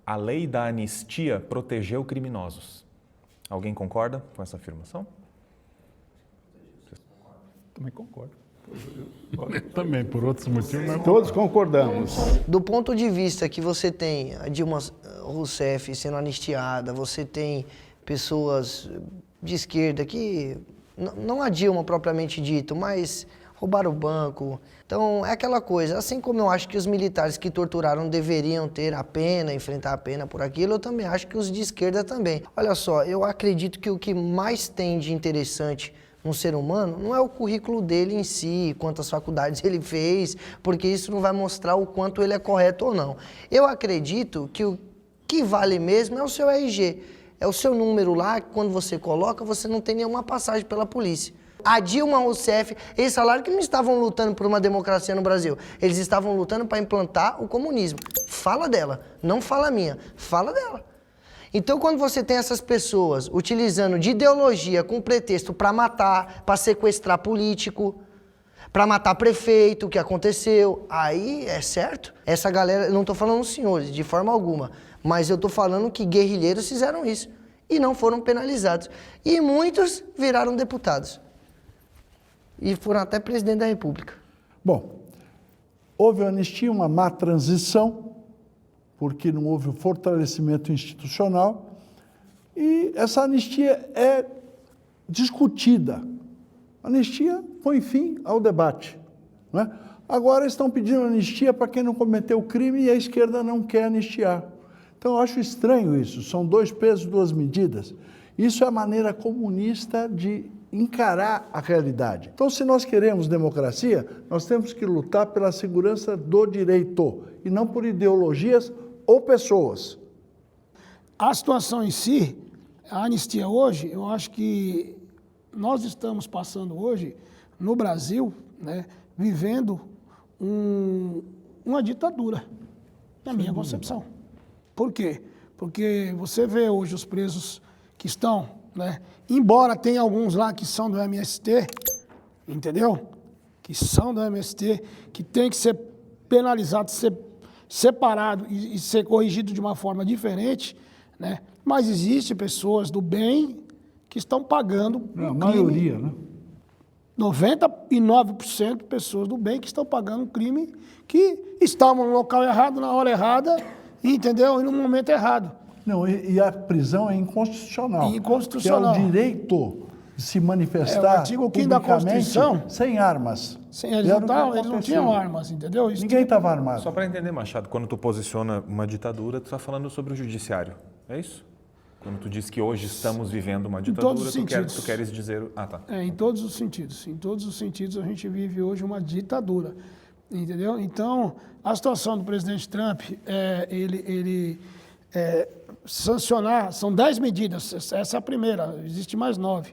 a lei da anistia protegeu criminosos. Alguém concorda com essa afirmação? Também concordo. Também, por outros motivos, mas Todos concordamos. Do ponto de vista que você tem a Dilma Rousseff sendo anistiada, você tem pessoas de esquerda que, não a Dilma propriamente dito, mas roubaram o banco. Então, é aquela coisa, assim como eu acho que os militares que torturaram deveriam ter a pena, enfrentar a pena por aquilo, eu também acho que os de esquerda também. Olha só, eu acredito que o que mais tem de interessante um ser humano não é o currículo dele em si, quantas faculdades ele fez, porque isso não vai mostrar o quanto ele é correto ou não. Eu acredito que o que vale mesmo é o seu RG, é o seu número lá, que quando você coloca, você não tem nenhuma passagem pela polícia. A Dilma Rousseff, eles falaram que não estavam lutando por uma democracia no Brasil, eles estavam lutando para implantar o comunismo. Fala dela, não fala minha, fala dela. Então, quando você tem essas pessoas utilizando de ideologia com pretexto para matar, para sequestrar político, para matar prefeito, o que aconteceu, aí é certo. Essa galera, eu não estou falando os senhores, de forma alguma, mas eu estou falando que guerrilheiros fizeram isso e não foram penalizados. E muitos viraram deputados e foram até presidente da República. Bom, houve anistia, uma má transição, porque não houve o fortalecimento institucional, e essa anistia é discutida. A anistia põe fim ao debate, né? Agora estão pedindo anistia para quem não cometeu crime e a esquerda não quer anistiar. Então eu acho estranho isso, são dois pesos, duas medidas. Isso é a maneira comunista de encarar a realidade. Então, se nós queremos democracia, nós temos que lutar pela segurança do direito, e não por ideologias ou pessoas. A situação em si, a anistia hoje, eu acho que nós estamos passando hoje, no Brasil, né, vivendo uma ditadura, na minha concepção. Por quê? Porque você vê hoje os presos que estão, né, embora tenha alguns lá que são do MST, entendeu? Que são do MST, que tem que ser penalizado, ser separado e ser corrigido de uma forma diferente, né? Mas existem pessoas do bem que estão pagando A maioria, né? 99% de pessoas do bem que estão pagando um crime que estavam no local errado, na hora errada, entendeu? E no momento errado. Não, e a prisão é inconstitucional. Inconstitucional. Que é o direito de se manifestar o artigo 5º da publicamente Constituição. sem armas. Sim, eles não tinham armas, entendeu? Isso Ninguém estava armado. Só para entender, Machado, quando tu posiciona uma ditadura, tu está falando sobre o judiciário, é isso? Quando tu diz que hoje estamos vivendo uma ditadura, todos os sentidos. tu queres dizer... Ah, tá. Em todos os sentidos. Em todos os sentidos a gente vive hoje uma ditadura, entendeu? Então, a situação do presidente Trump, sancionar, são 10 medidas, essa é a primeira, existe mais 9.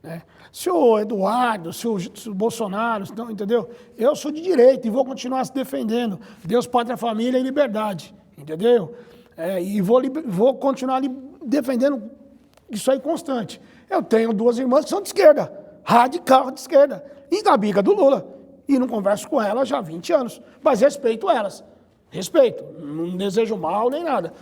Né? Se o Eduardo, se o Bolsonaro, entendeu? Eu sou de direita e vou continuar se defendendo. Deus, Pátria, Família e Liberdade, entendeu? E vou continuar defendendo isso aí constante. Eu tenho 2 irmãs que são de esquerda, radical de esquerda, engabiga do Lula. E não converso com elas já há 20 anos, mas respeito elas. Respeito, não desejo mal nem nada.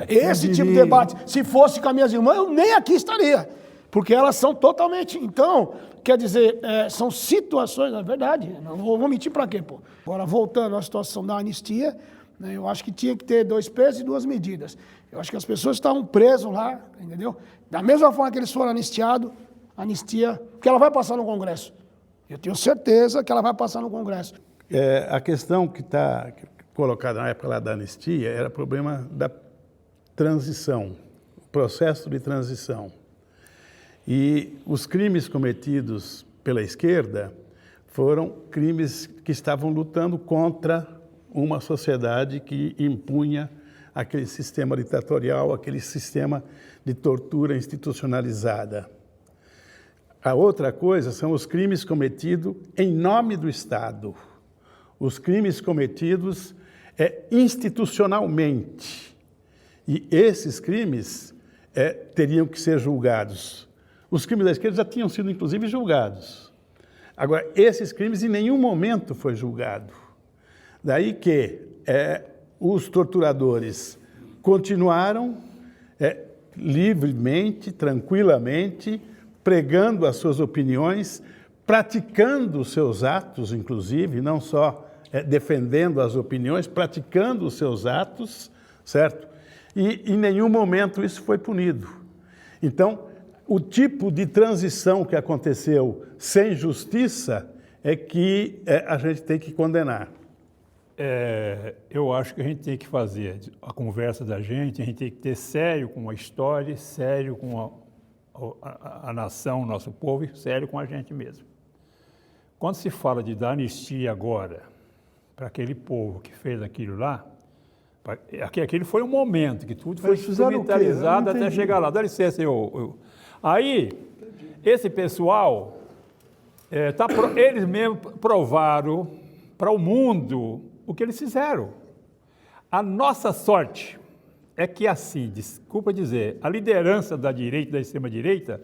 Esse tipo de debate, se fosse com as minhas irmãs, eu nem aqui estaria. Porque elas são totalmente... Então, quer dizer, são situações, na verdade, não vou mentir para quê, pô. Agora, voltando à situação da anistia, né, eu acho que tinha que ter 2 pesos e 2 medidas. Eu acho que as pessoas estavam presas lá, entendeu? Da mesma forma que eles foram anistiados, anistia, que ela vai passar no Congresso. Eu tenho certeza que ela vai passar no Congresso. a questão que está colocada na época lá da anistia era o problema da transição, o processo de transição. E os crimes cometidos pela esquerda foram crimes que estavam lutando contra uma sociedade que impunha aquele sistema ditatorial, aquele sistema de tortura institucionalizada. A outra coisa são os crimes cometidos em nome do Estado. Os crimes cometidos institucionalmente. E esses crimes teriam que ser julgados. Os crimes da esquerda já tinham sido, inclusive, julgados. Agora, esses crimes em nenhum momento foi julgado. Daí que os torturadores continuaram livremente, tranquilamente, pregando as suas opiniões, praticando os seus atos, inclusive, não só defendendo as opiniões, praticando os seus atos, certo? E em nenhum momento isso foi punido. Então, o tipo de transição que aconteceu sem justiça é que a gente tem que condenar. Eu acho que a gente tem que fazer a conversa da gente, a gente tem que ter sério com a história, sério com a nação, o nosso povo, e sério com a gente mesmo. Quando se fala de dar anistia agora para aquele povo que fez aquilo lá, aquele foi um momento que tudo foi instrumentalizado até chegar lá. Dá licença, Aí, esse pessoal, eles mesmos provaram para o mundo o que eles fizeram. A nossa sorte é que, assim, desculpa dizer, a liderança da direita, da extrema-direita,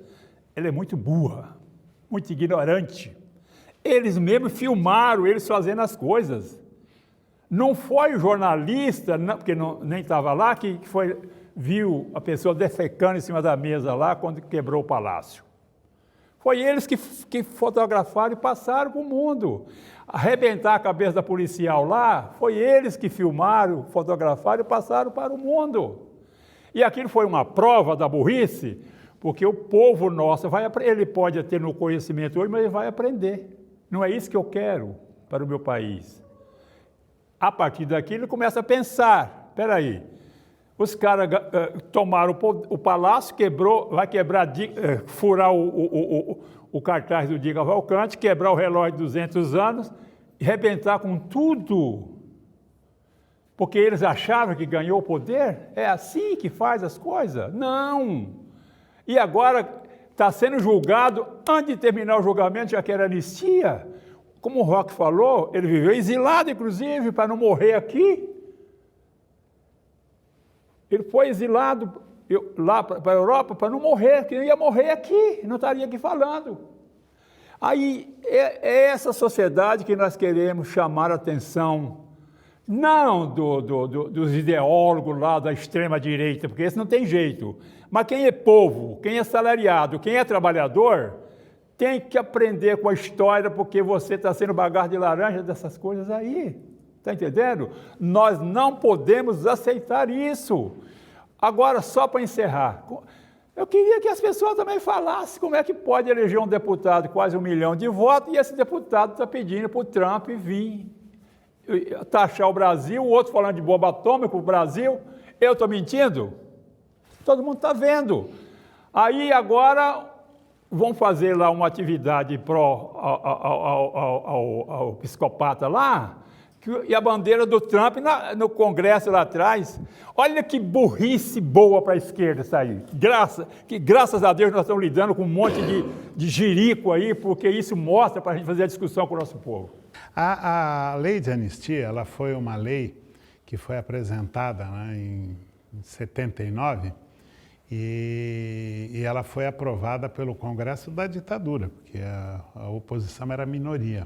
ela é muito burra, muito ignorante. Eles mesmos filmaram eles fazendo as coisas. Não foi o jornalista, porque nem estava lá, que viu a pessoa defecando em cima da mesa lá quando quebrou o palácio. Foi eles que fotografaram e passaram para o mundo. Arrebentar a cabeça da policial lá, foi eles que filmaram, fotografaram e passaram para o mundo. E aquilo foi uma prova da burrice, porque o povo nosso, ele pode ter no conhecimento hoje, mas ele vai aprender. Não é isso que eu quero para o meu país. A partir daqui ele começa a pensar, espera aí, os caras tomaram o palácio, vai quebrar, furar o cartaz do Di Cavalcanti, quebrar o relógio de 200 anos, e arrebentar com tudo, porque eles achavam que ganhou o poder? É assim que faz as coisas? Não! E agora está sendo julgado, antes de terminar o julgamento, já que era anistia. Como o Roque falou, ele viveu exilado, inclusive, para não morrer aqui. Ele foi exilado lá para a Europa para não morrer, porque ele ia morrer aqui, não estaria aqui falando. Aí é essa sociedade que nós queremos chamar a atenção, não dos ideólogos lá da extrema-direita, porque esse não tem jeito, mas quem é povo, quem é salariado, quem é trabalhador, tem que aprender com a história, porque você está sendo bagaço de laranja dessas coisas aí. Está entendendo? Nós não podemos aceitar isso. Agora, só para encerrar, eu queria que as pessoas também falassem como é que pode eleger um deputado de quase 1 milhão de votos e esse deputado está pedindo para o Trump vir taxar o Brasil, o outro falando de bomba atômica para o Brasil. Eu estou mentindo? Todo mundo está vendo. Aí agora vão fazer lá uma atividade ao psicopata lá, e a bandeira do Trump no Congresso lá atrás. Olha que burrice boa para a esquerda sair. Graças a Deus nós estamos lidando com um monte de jirico aí, porque isso mostra para a gente fazer a discussão com o nosso povo. A lei de anistia, ela foi uma lei que foi apresentada, né, em 79 e ela foi aprovada pelo Congresso da ditadura, porque a oposição era minoria.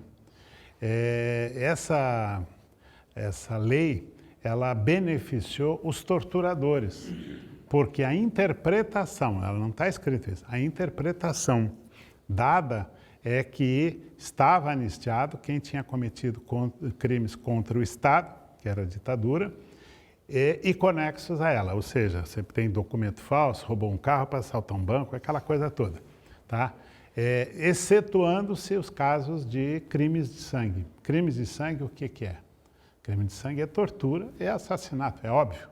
Essa lei, ela beneficiou os torturadores, porque a interpretação, ela não está escrito isso, a interpretação dada é que estava anistiado quem tinha cometido crimes contra o Estado, que era a ditadura, e conexos a ela, ou seja, você tem documento falso, roubou um carro para assaltar um banco, aquela coisa toda, tá? Excetuando-se os casos de crimes de sangue. Crimes de sangue, o que é? Crime de sangue é tortura, é assassinato, é óbvio,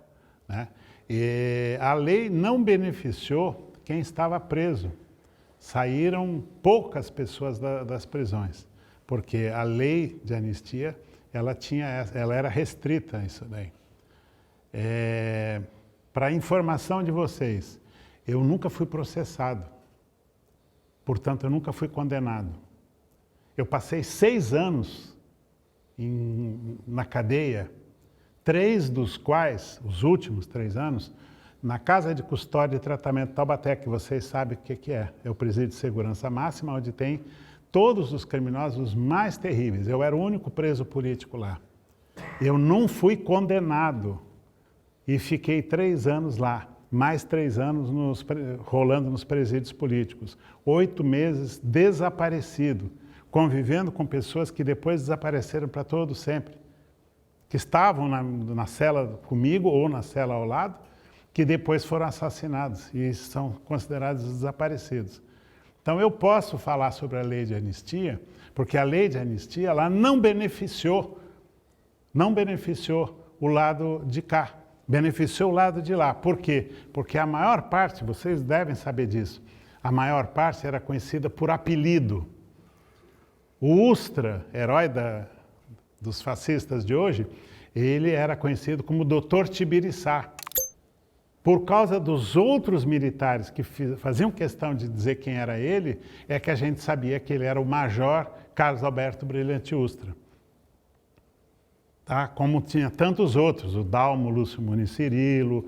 né? E a lei não beneficiou quem estava preso. Saíram poucas pessoas das prisões, porque a lei de anistia, ela era restrita a isso daí. Para informação de vocês, eu nunca fui processado. Portanto, eu nunca fui condenado. Eu passei 6 anos na cadeia, 3 dos quais, os últimos 3 anos, na Casa de Custódia e Tratamento Taubaté, que vocês sabem o que é. É o presídio de segurança máxima, onde tem todos os criminosos mais terríveis. Eu era o único preso político lá. Eu não fui condenado e fiquei 3 anos lá, mais 3 anos rolando nos presídios políticos. 8 meses desaparecido, convivendo com pessoas que depois desapareceram para todo sempre, que estavam na cela comigo ou na cela ao lado, que depois foram assassinados e são considerados desaparecidos. Então eu posso falar sobre a lei de anistia, porque a lei de anistia ela não beneficiou o lado de cá, beneficiou o lado de lá. Por quê? Porque a maior parte, vocês devem saber disso, a maior parte era conhecida por apelido. O Ustra, herói dos fascistas de hoje, ele era conhecido como Dr. Tibiriçá. Por causa dos outros militares que faziam questão de dizer quem era ele, é que a gente sabia que ele era o Major Carlos Alberto Brilhante Ustra. Tá? Como tinha tantos outros, o Dalmo Lúcio Muniz Cirilo.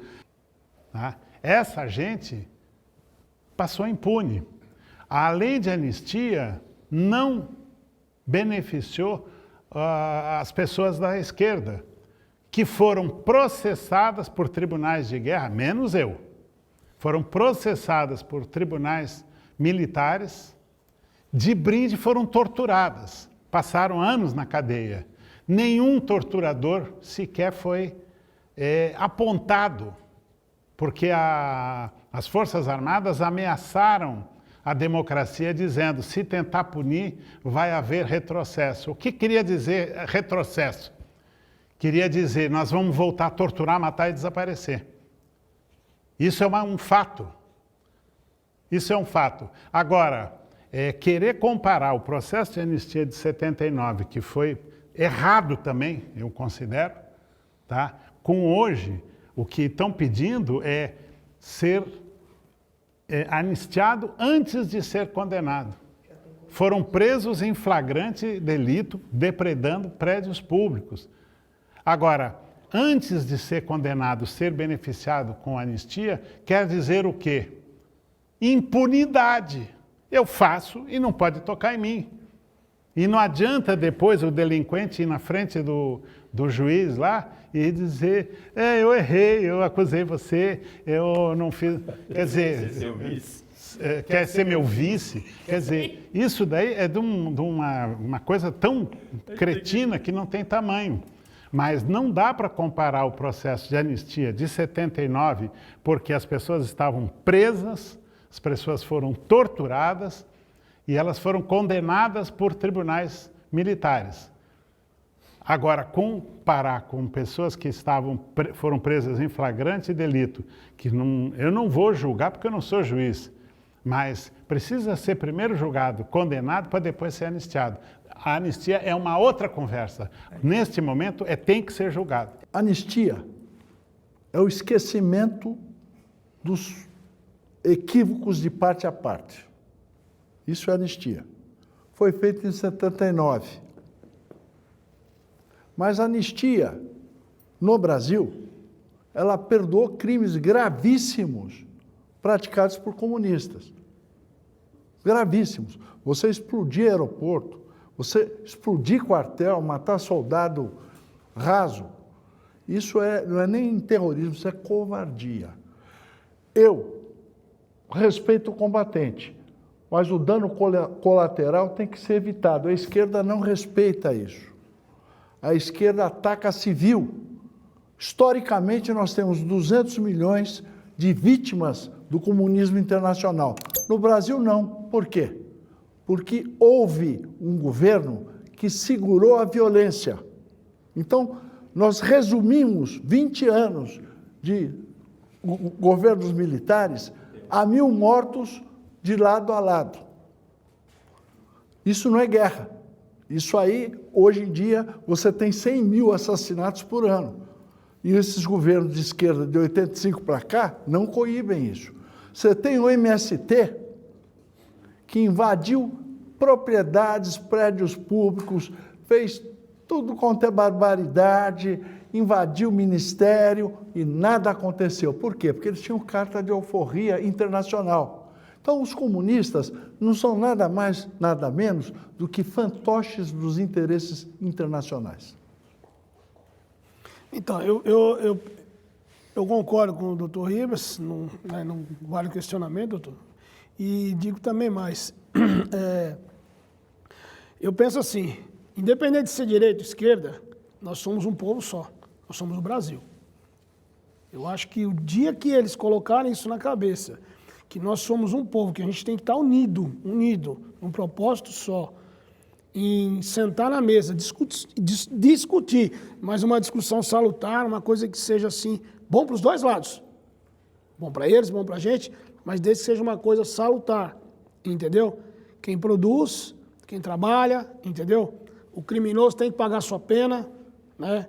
Tá? Essa gente passou impune. A lei de anistia não beneficiou as pessoas da esquerda, que foram processadas por tribunais de guerra, menos eu, foram processadas por tribunais militares, de brinde foram torturadas, passaram anos na cadeia. Nenhum torturador sequer foi apontado, porque as Forças Armadas ameaçaram a democracia dizendo, se tentar punir, vai haver retrocesso. O que queria dizer retrocesso? Queria dizer, nós vamos voltar a torturar, matar e desaparecer. Isso é um fato. Isso é um fato. Agora, querer comparar o processo de anistia de 79, que foi errado também, eu considero, tá? Com hoje, o que estão pedindo é ser anistiado antes de ser condenado. Foram presos em flagrante delito, depredando prédios públicos. Agora, antes de ser condenado, ser beneficiado com anistia, quer dizer o quê? Impunidade. Eu faço e não pode tocar em mim. E não adianta depois o delinquente ir na frente do juiz lá e dizer, eu errei, eu acusei você, eu não fiz... Quer dizer, quer ser meu vice? Quer dizer, isso daí é de uma coisa tão cretina que não tem tamanho. Mas não dá para comparar o processo de anistia de 79, porque as pessoas estavam presas, as pessoas foram torturadas e elas foram condenadas por tribunais militares. Agora, comparar com pessoas que foram presas em flagrante delito, que eu não vou julgar porque eu não sou juiz, mas precisa ser primeiro julgado, condenado, para depois ser anistiado. A anistia é uma outra conversa. Neste momento, tem que ser julgado. Anistia é o esquecimento dos equívocos de parte a parte. Isso é anistia. Foi feito em 79. Mas a anistia, no Brasil, ela perdoou crimes gravíssimos praticados por comunistas. Gravíssimos. Você explodir aeroporto, você explodir quartel, matar soldado raso, isso não é nem terrorismo, isso é covardia. Eu respeito o combatente, mas o dano colateral tem que ser evitado. A esquerda não respeita isso. A esquerda ataca a civil. Historicamente, nós temos 200 milhões de vítimas do comunismo internacional. No Brasil, não. Por quê? Porque houve um governo que segurou a violência. Então, nós resumimos 20 anos de governos militares a 1.000 mortos de lado a lado. Isso não é guerra. Isso aí, hoje em dia, você tem 100 mil assassinatos por ano. E esses governos de esquerda de 85 para cá não coíbem isso. Você tem o MST, que invadiu propriedades, prédios públicos, fez tudo quanto é barbaridade, invadiu o ministério e nada aconteceu. Por quê? Porque eles tinham carta de alforria internacional. Então, os comunistas não são nada mais, nada menos do que fantoches dos interesses internacionais. Então, eu concordo com o doutor Ribas, não vale o questionamento, doutor. E digo também mais. Eu penso assim, independente de ser direita ou esquerda, nós somos um povo só, nós somos o Brasil. Eu acho que o dia que eles colocarem isso na cabeça, que nós somos um povo, que a gente tem que estar unido, num propósito só, em sentar na mesa, discutir, mas uma discussão salutar, uma coisa que seja assim, bom para os dois lados. Bom para eles, bom para a gente, mas desde que seja uma coisa salutar, entendeu? Quem produz, quem trabalha, entendeu? O criminoso tem que pagar sua pena, né?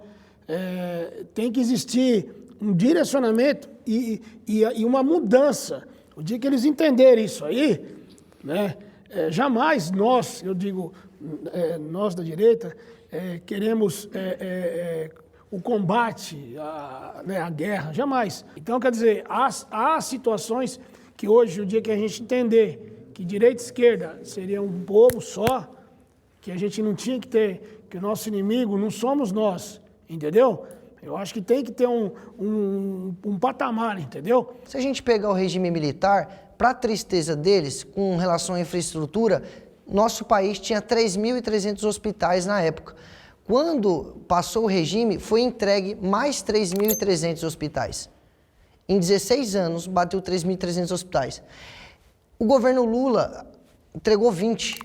Tem que existir um direcionamento e uma mudança. O dia que eles entenderem isso aí, né? Jamais nós, eu digo, nós da direita, queremos o combate, a guerra, jamais. Então, quer dizer, há situações que hoje, o dia que a gente entender que direita e esquerda seria um povo só, que a gente não tinha que ter, que o nosso inimigo não somos nós, entendeu? Eu acho que tem que ter um patamar, entendeu? Se a gente pegar o regime militar, para tristeza deles, com relação à infraestrutura, nosso país tinha 3.300 hospitais na época. Quando passou o regime, foi entregue mais 3.300 hospitais. Em 16 anos, bateu 3.300 hospitais. O governo Lula entregou 20.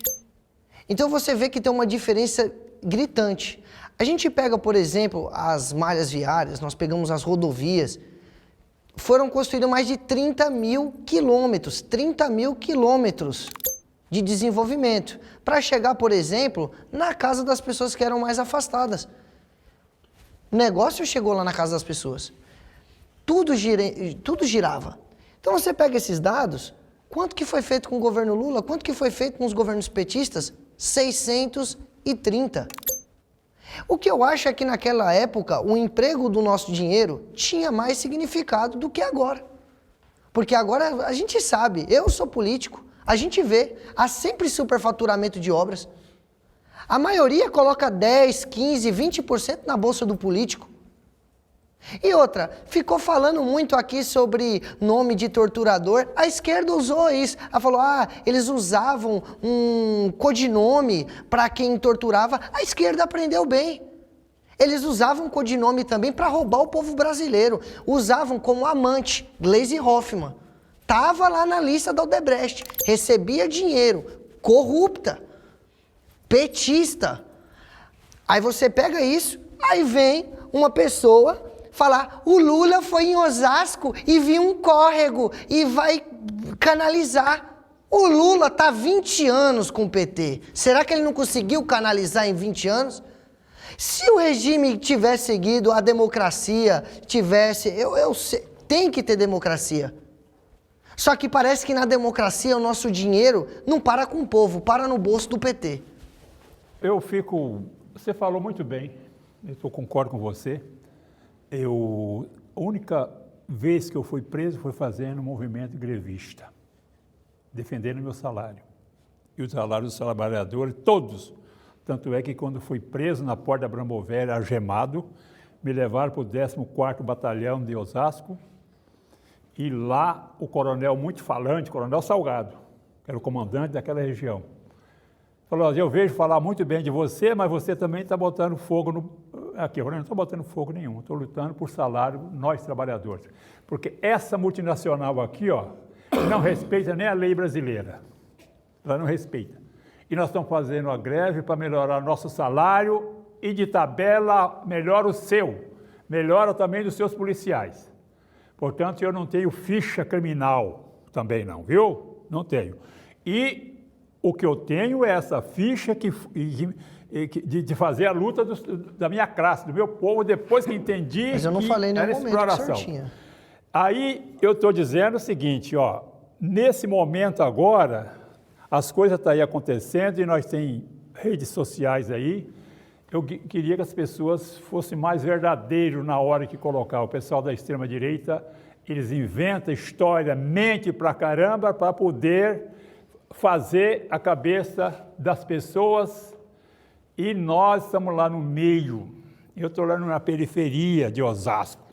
Então você vê que tem uma diferença gritante. A gente pega, por exemplo, as malhas viárias, nós pegamos as rodovias, foram construídos mais de 30 mil quilômetros de desenvolvimento, para chegar, por exemplo, na casa das pessoas que eram mais afastadas. O negócio chegou lá na casa das pessoas. Tudo girava. Então você pega esses dados, quanto que foi feito com o governo Lula, quanto que foi feito com os governos petistas? 630. O que eu acho é que naquela época o emprego do nosso dinheiro tinha mais significado do que agora. Porque agora a gente sabe, eu sou político, a gente vê, há sempre superfaturamento de obras. A maioria coloca 10, 15, 20% na bolsa do político. E outra, ficou falando muito aqui sobre nome de torturador, a esquerda usou isso. Ela falou, eles usavam um codinome para quem torturava. A esquerda aprendeu bem. Eles usavam codinome também para roubar o povo brasileiro. Usavam como amante, Gleisi Hoffmann. Estava lá na lista da Odebrecht, recebia dinheiro, corrupta, petista. Aí você pega isso, aí vem uma pessoa falar, o Lula foi em Osasco e viu um córrego e vai canalizar. O Lula está 20 anos com o PT. Será que ele não conseguiu canalizar em 20 anos? Se o regime tivesse seguido a democracia, tem que ter democracia. Só que parece que na democracia o nosso dinheiro não para com o povo, para no bolso do PT. Você falou muito bem, eu concordo com você. A única vez que eu fui preso foi fazendo um movimento grevista, defendendo meu salário. E o salário dos trabalhadores, todos. Tanto é que quando fui preso na porta da Brambovera, algemado, me levaram para o 14º Batalhão de Osasco, e lá o coronel muito falante, coronel Salgado, que era o comandante daquela região, falou, eu vejo falar muito bem de você, mas você também está botando fogo aqui. Eu não estou botando fogo nenhum, estou lutando por salário, nós trabalhadores. Porque essa multinacional aqui, não respeita nem a lei brasileira. Ela não respeita. E nós estamos fazendo a greve para melhorar nosso salário e de tabela melhora o seu, melhora também dos seus policiais. Portanto, eu não tenho ficha criminal também não, viu? Não tenho. E o que eu tenho é essa ficha de fazer a luta da minha classe, do meu povo, depois que entendi Mas eu não que falei em nenhum era momento que o exploração. senhor tinha. Aí eu estou dizendo o seguinte, nesse momento agora, as coisas estão aí acontecendo e nós temos redes sociais aí. Eu queria que as pessoas fossem mais verdadeiros na hora que colocar. O pessoal da extrema-direita, eles inventam história, mente pra caramba para poder fazer a cabeça das pessoas e nós estamos lá no meio. Eu estou lá na periferia de Osasco.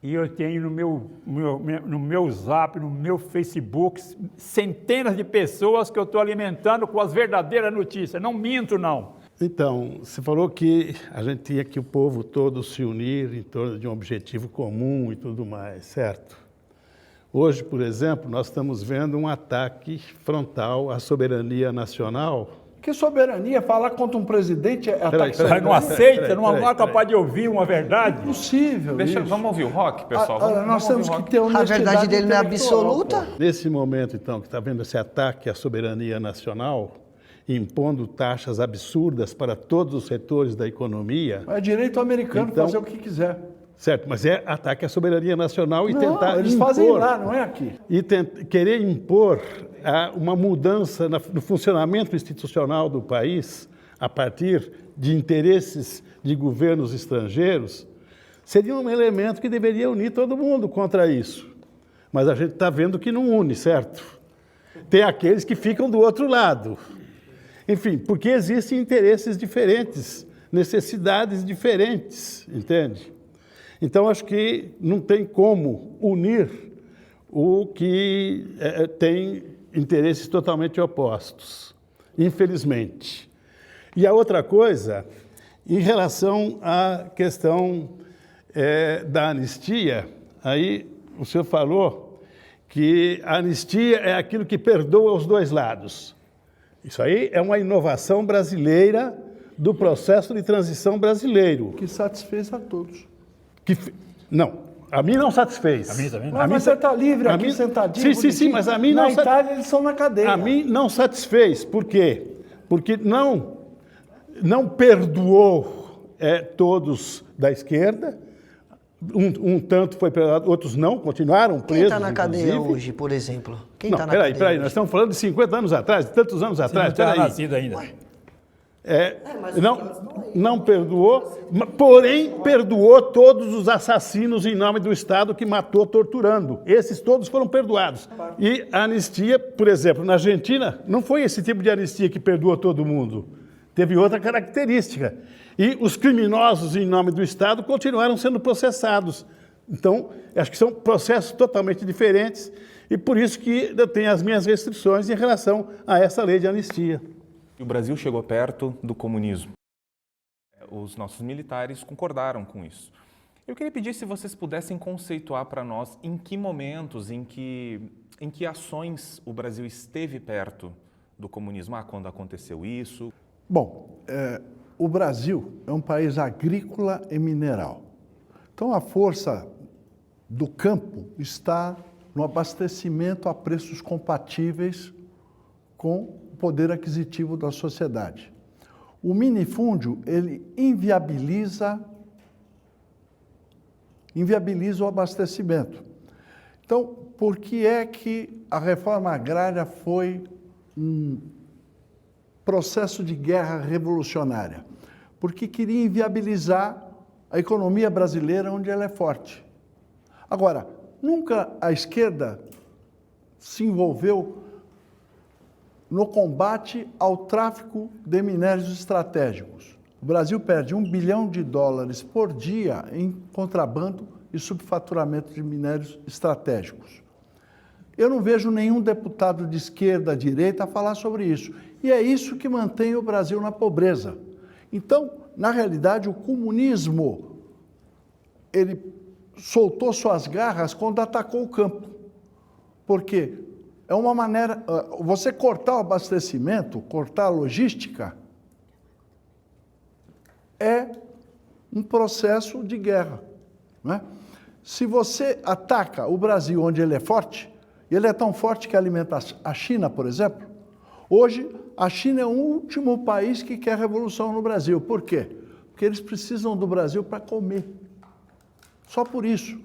E eu tenho no meu Zap, no meu Facebook, centenas de pessoas que eu estou alimentando com as verdadeiras notícias. Não minto, não. Então, você falou que a gente tinha que o povo todo se unir em torno de um objetivo comum e tudo mais, certo? Hoje, por exemplo, nós estamos vendo um ataque frontal à soberania nacional. Que soberania? Falar contra um presidente é ataque Você não aceita, não é capaz de ouvir uma verdade? Impossível isso. Vamos ouvir o Rock, pessoal? Olha, nós temos que ter A honestidade verdade dele não é intelectual, absoluta? pô. Nesse momento, então, que está vendo esse ataque à soberania nacional, impondo taxas absurdas para todos os setores da economia, É direito americano Então- fazer o que quiser. certo? Mas é ataque à soberania nacional e Não, tentar eles impor, fazem lá, não é aqui. e querer impor uma mudança no funcionamento institucional do país a partir de interesses de governos estrangeiros, seria um elemento que deveria unir todo mundo contra isso. Mas a gente está vendo que não une, certo? Tem aqueles que ficam do outro lado. Enfim, porque existem interesses diferentes, necessidades diferentes, entende? Então, acho que não tem como unir o que tem interesses totalmente opostos, infelizmente. E a outra coisa, em relação à questão da anistia, aí o senhor falou que a anistia é aquilo que perdoa os dois lados. Isso aí é uma inovação brasileira do processo de transição brasileiro. Que satisfez a todos. Não, a mim não satisfez. A mim também não. Mas você está livre a aqui, mim- sentadinho, Sim, bonitinho. mas a mim Na não Itália eles são na cadeia. A mim não satisfez. Por quê? Porque não perdoou todos da esquerda. Um tanto foi perdoado, outros não, continuaram Quem presos. está na cadeia inclusive. hoje, por exemplo? Quem Não, está na peraí, cadeia nós hoje? estamos falando de 50 anos atrás, de tantos anos Você não atrás. tinha Peraí. nascido ainda. Não perdoou, porém perdoou todos os assassinos em nome do Estado que matou torturando. Esses todos foram perdoados. E a anistia, por exemplo, na Argentina, não foi esse tipo de anistia que perdoou todo mundo. Teve outra característica. E os criminosos em nome do Estado continuaram sendo processados. Então, acho que são processos totalmente diferentes e por isso que eu tenho as minhas restrições em relação a essa lei de anistia. E o Brasil chegou perto do comunismo. Os nossos militares concordaram com isso. Eu queria pedir se vocês pudessem conceituar para nós em que momentos, em que ações o Brasil esteve perto do comunismo. Quando aconteceu isso? Bom, o Brasil é um país agrícola e mineral. Então, a força do campo está no abastecimento a preços compatíveis com o poder aquisitivo da sociedade. O minifúndio, ele inviabiliza o abastecimento. Então, por que é que a reforma agrária foi um processo de guerra revolucionária? Porque queria inviabilizar a economia brasileira onde ela é forte. Agora, nunca a esquerda se envolveu no combate ao tráfico de minérios estratégicos. O Brasil perde US$ 1 bilhão por dia em contrabando e subfaturamento de minérios estratégicos. Eu não vejo nenhum deputado de esquerda, direita falar sobre isso. E é isso que mantém o Brasil na pobreza. Então, na realidade, o comunismo, ele soltou suas garras quando atacou o campo. Porque é uma maneira, você cortar o abastecimento, cortar a logística, é um processo de guerra. Não é? Se você ataca o Brasil onde ele é forte, ele é tão forte que alimenta a China, por exemplo. Hoje, a China é o último país que quer revolução no Brasil. Por quê? Porque eles precisam do Brasil para comer. Só por isso.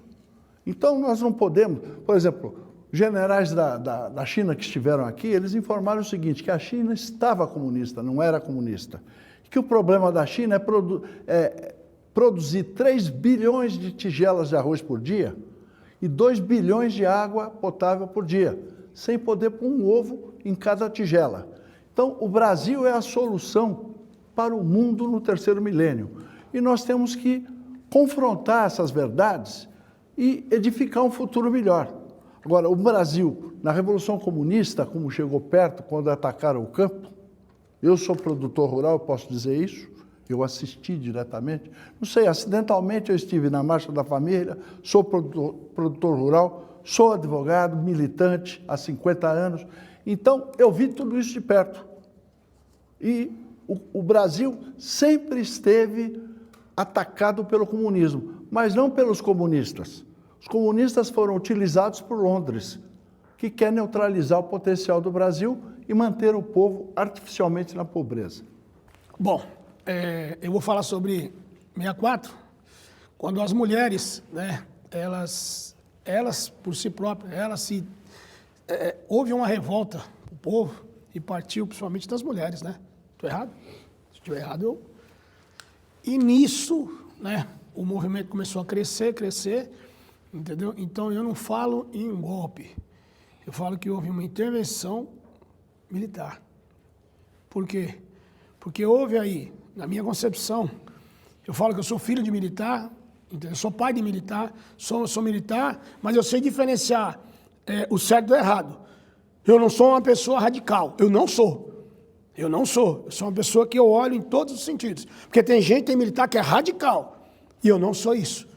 Então, nós não podemos... Por exemplo, generais da China que estiveram aqui, eles informaram o seguinte, que a China estava comunista, não era comunista. Que o problema da China é produzir 3 bilhões de tigelas de arroz por dia e 2 bilhões de água potável por dia, sem poder pôr um ovo em cada tigela. Então, o Brasil é a solução para o mundo no terceiro milênio. E nós temos que confrontar essas verdades e edificar um futuro melhor. Agora, o Brasil, na Revolução Comunista, como chegou perto quando atacaram o campo, eu sou produtor rural, eu posso dizer isso, eu assisti diretamente, não sei, acidentalmente eu estive na Marcha da Família, sou produtor rural, sou advogado, militante há 50 anos, então eu vi tudo isso de perto. E o Brasil sempre esteve atacado pelo comunismo, mas não pelos comunistas. Os comunistas foram utilizados por Londres, que quer neutralizar o potencial do Brasil e manter o povo artificialmente na pobreza. Bom, eu vou falar sobre 64, quando as mulheres, né, elas por si próprias, houve uma revolta do povo e partiu principalmente das mulheres, né? Estou errado? Se estiver errado, eu... E nisso, né, o movimento começou a crescer, entendeu? Então, eu não falo em golpe, eu falo que houve uma intervenção militar. Por quê? Porque houve aí, na minha concepção, eu falo que eu sou filho de militar, entendeu? Eu sou pai de militar, sou militar, mas eu sei diferenciar o certo do errado. Eu não sou uma pessoa radical, eu não sou. Eu sou uma pessoa que eu olho em todos os sentidos. Porque tem militar que é radical, e eu não sou isso.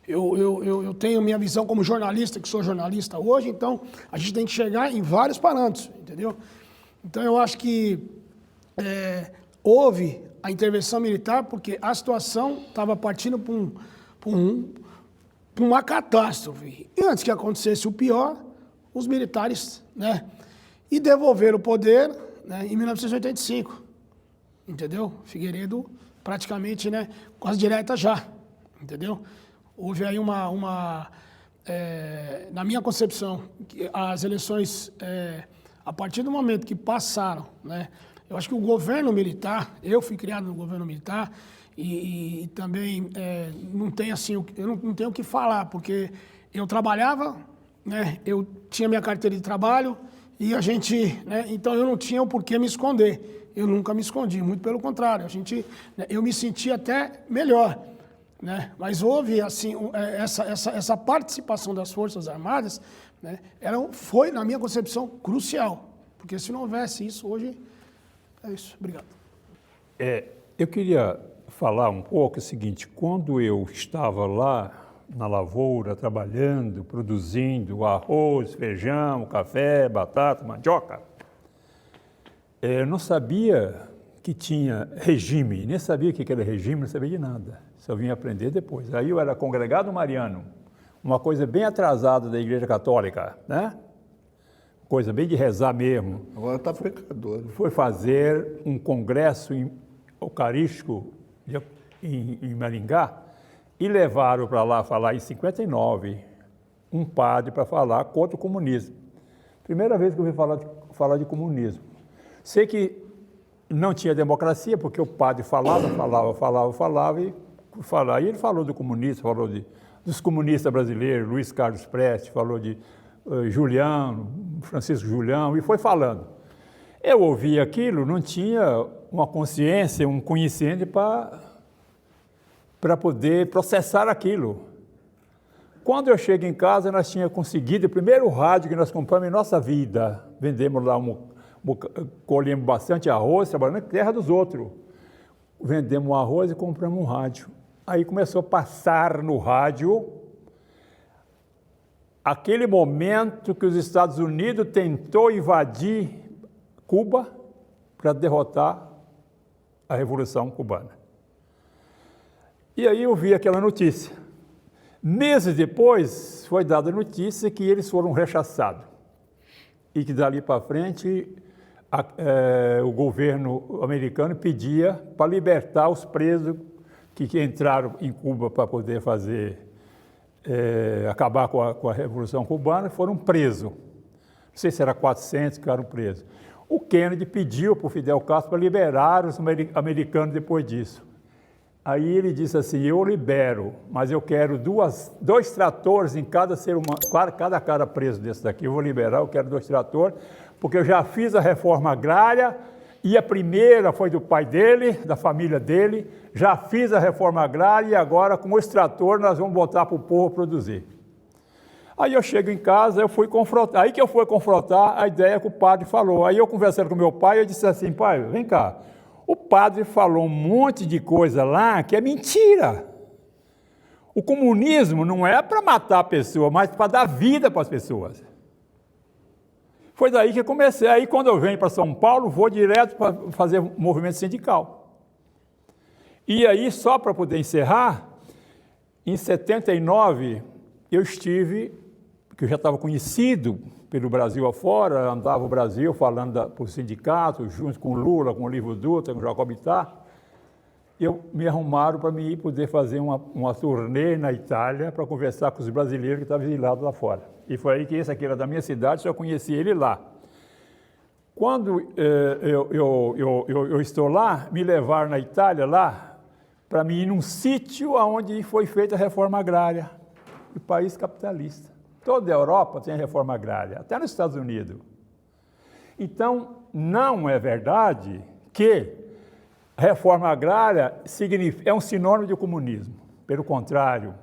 Eu tenho minha visão como jornalista, que sou jornalista hoje, então a gente tem que chegar em vários parâmetros, entendeu? Então eu acho que houve a intervenção militar porque a situação estava partindo para uma catástrofe. E antes que acontecesse o pior, os militares, né, e devolveram o poder, né, em 1985, entendeu? Figueiredo praticamente, né, com as diretas já, entendeu? Houve aí na minha concepção, as eleições, a partir do momento que passaram, né, eu acho que o governo militar, eu fui criado no governo militar e também não tem assim, eu não tenho o que falar, porque eu trabalhava, né, eu tinha minha carteira de trabalho e a gente, né, então eu não tinha o porquê me esconder. Eu nunca me escondi, muito pelo contrário, eu me senti até melhor. Né? Mas houve assim, essa participação das Forças Armadas, né, foi, na minha concepção, crucial. Porque se não houvesse isso, hoje é isso. Obrigado. Eu queria falar um pouco o seguinte, quando eu estava lá na lavoura, trabalhando, produzindo arroz, feijão, café, batata, mandioca, eu não sabia que tinha regime, nem sabia o que era regime, não sabia de nada. Só vim aprender depois. Aí eu era congregado mariano, uma coisa bem atrasada da Igreja Católica, né? Coisa bem de rezar mesmo. Agora está pecador. Foi fazer um congresso eucarístico em Maringá e levaram para lá falar em 59 um padre para falar contra o comunismo. Primeira vez que eu ouvi falar de comunismo. Sei que não tinha democracia, porque o padre falava, e ele falou do comunista, falou dos comunistas brasileiros, Luiz Carlos Prestes, falou de Julião, Francisco Julião, e foi falando. Eu ouvi aquilo, não tinha uma consciência, um conhecimento para poder processar aquilo. Quando eu chego em casa, nós tínhamos conseguido o primeiro rádio que nós compramos em nossa vida. Vendemos lá, colhemos bastante arroz, trabalhando na terra dos outros. Vendemos um arroz e compramos um rádio. Aí começou a passar no rádio aquele momento que os Estados Unidos tentou invadir Cuba para derrotar a Revolução Cubana. E aí eu vi aquela notícia. Meses depois, foi dada a notícia que eles foram rechaçados e que dali para frente o governo americano pedia para libertar os presos que entraram em Cuba para poder acabar com a Revolução Cubana, foram presos. Não sei se era 400 que ficaram presos. O Kennedy pediu para o Fidel Castro para liberar os americanos depois disso. Aí ele disse assim, eu libero, mas eu quero dois tratores em cada ser humano, cada cara preso desse daqui, eu vou liberar, eu quero 2 tratores, porque eu já fiz a reforma agrária E a primeira foi do pai dele, da família dele. Já fiz a reforma agrária e agora com o extrator nós vamos botar para o povo produzir. Aí eu chego em casa, eu fui confrontar. Aí que eu fui confrontar a ideia que o padre falou. Aí eu conversando com meu pai, eu disse assim, pai, vem cá. O padre falou um monte de coisa lá que é mentira. O comunismo não é para matar a pessoa, mas para dar vida para as pessoas. Foi daí que eu comecei. Aí, quando eu venho para São Paulo, vou direto para fazer movimento sindical. E aí, só para poder encerrar, em 79, eu estive, porque eu já estava conhecido pelo Brasil afora, andava o Brasil falando para o sindicato, junto com Lula, com o Livro Dutra, com o Jacob Ittar. Me arrumaram para mim poder fazer uma turnê na Itália para conversar com os brasileiros que estavam exilados lá fora. E foi aí que esse aqui era da minha cidade, só conheci ele lá. Quando eu estou lá, me levaram na Itália lá para mim ir num sítio onde foi feita a reforma agrária, o país capitalista. Toda a Europa tem a reforma agrária, até nos Estados Unidos. Então, não é verdade que a reforma agrária é um sinônimo de comunismo. Pelo contrário,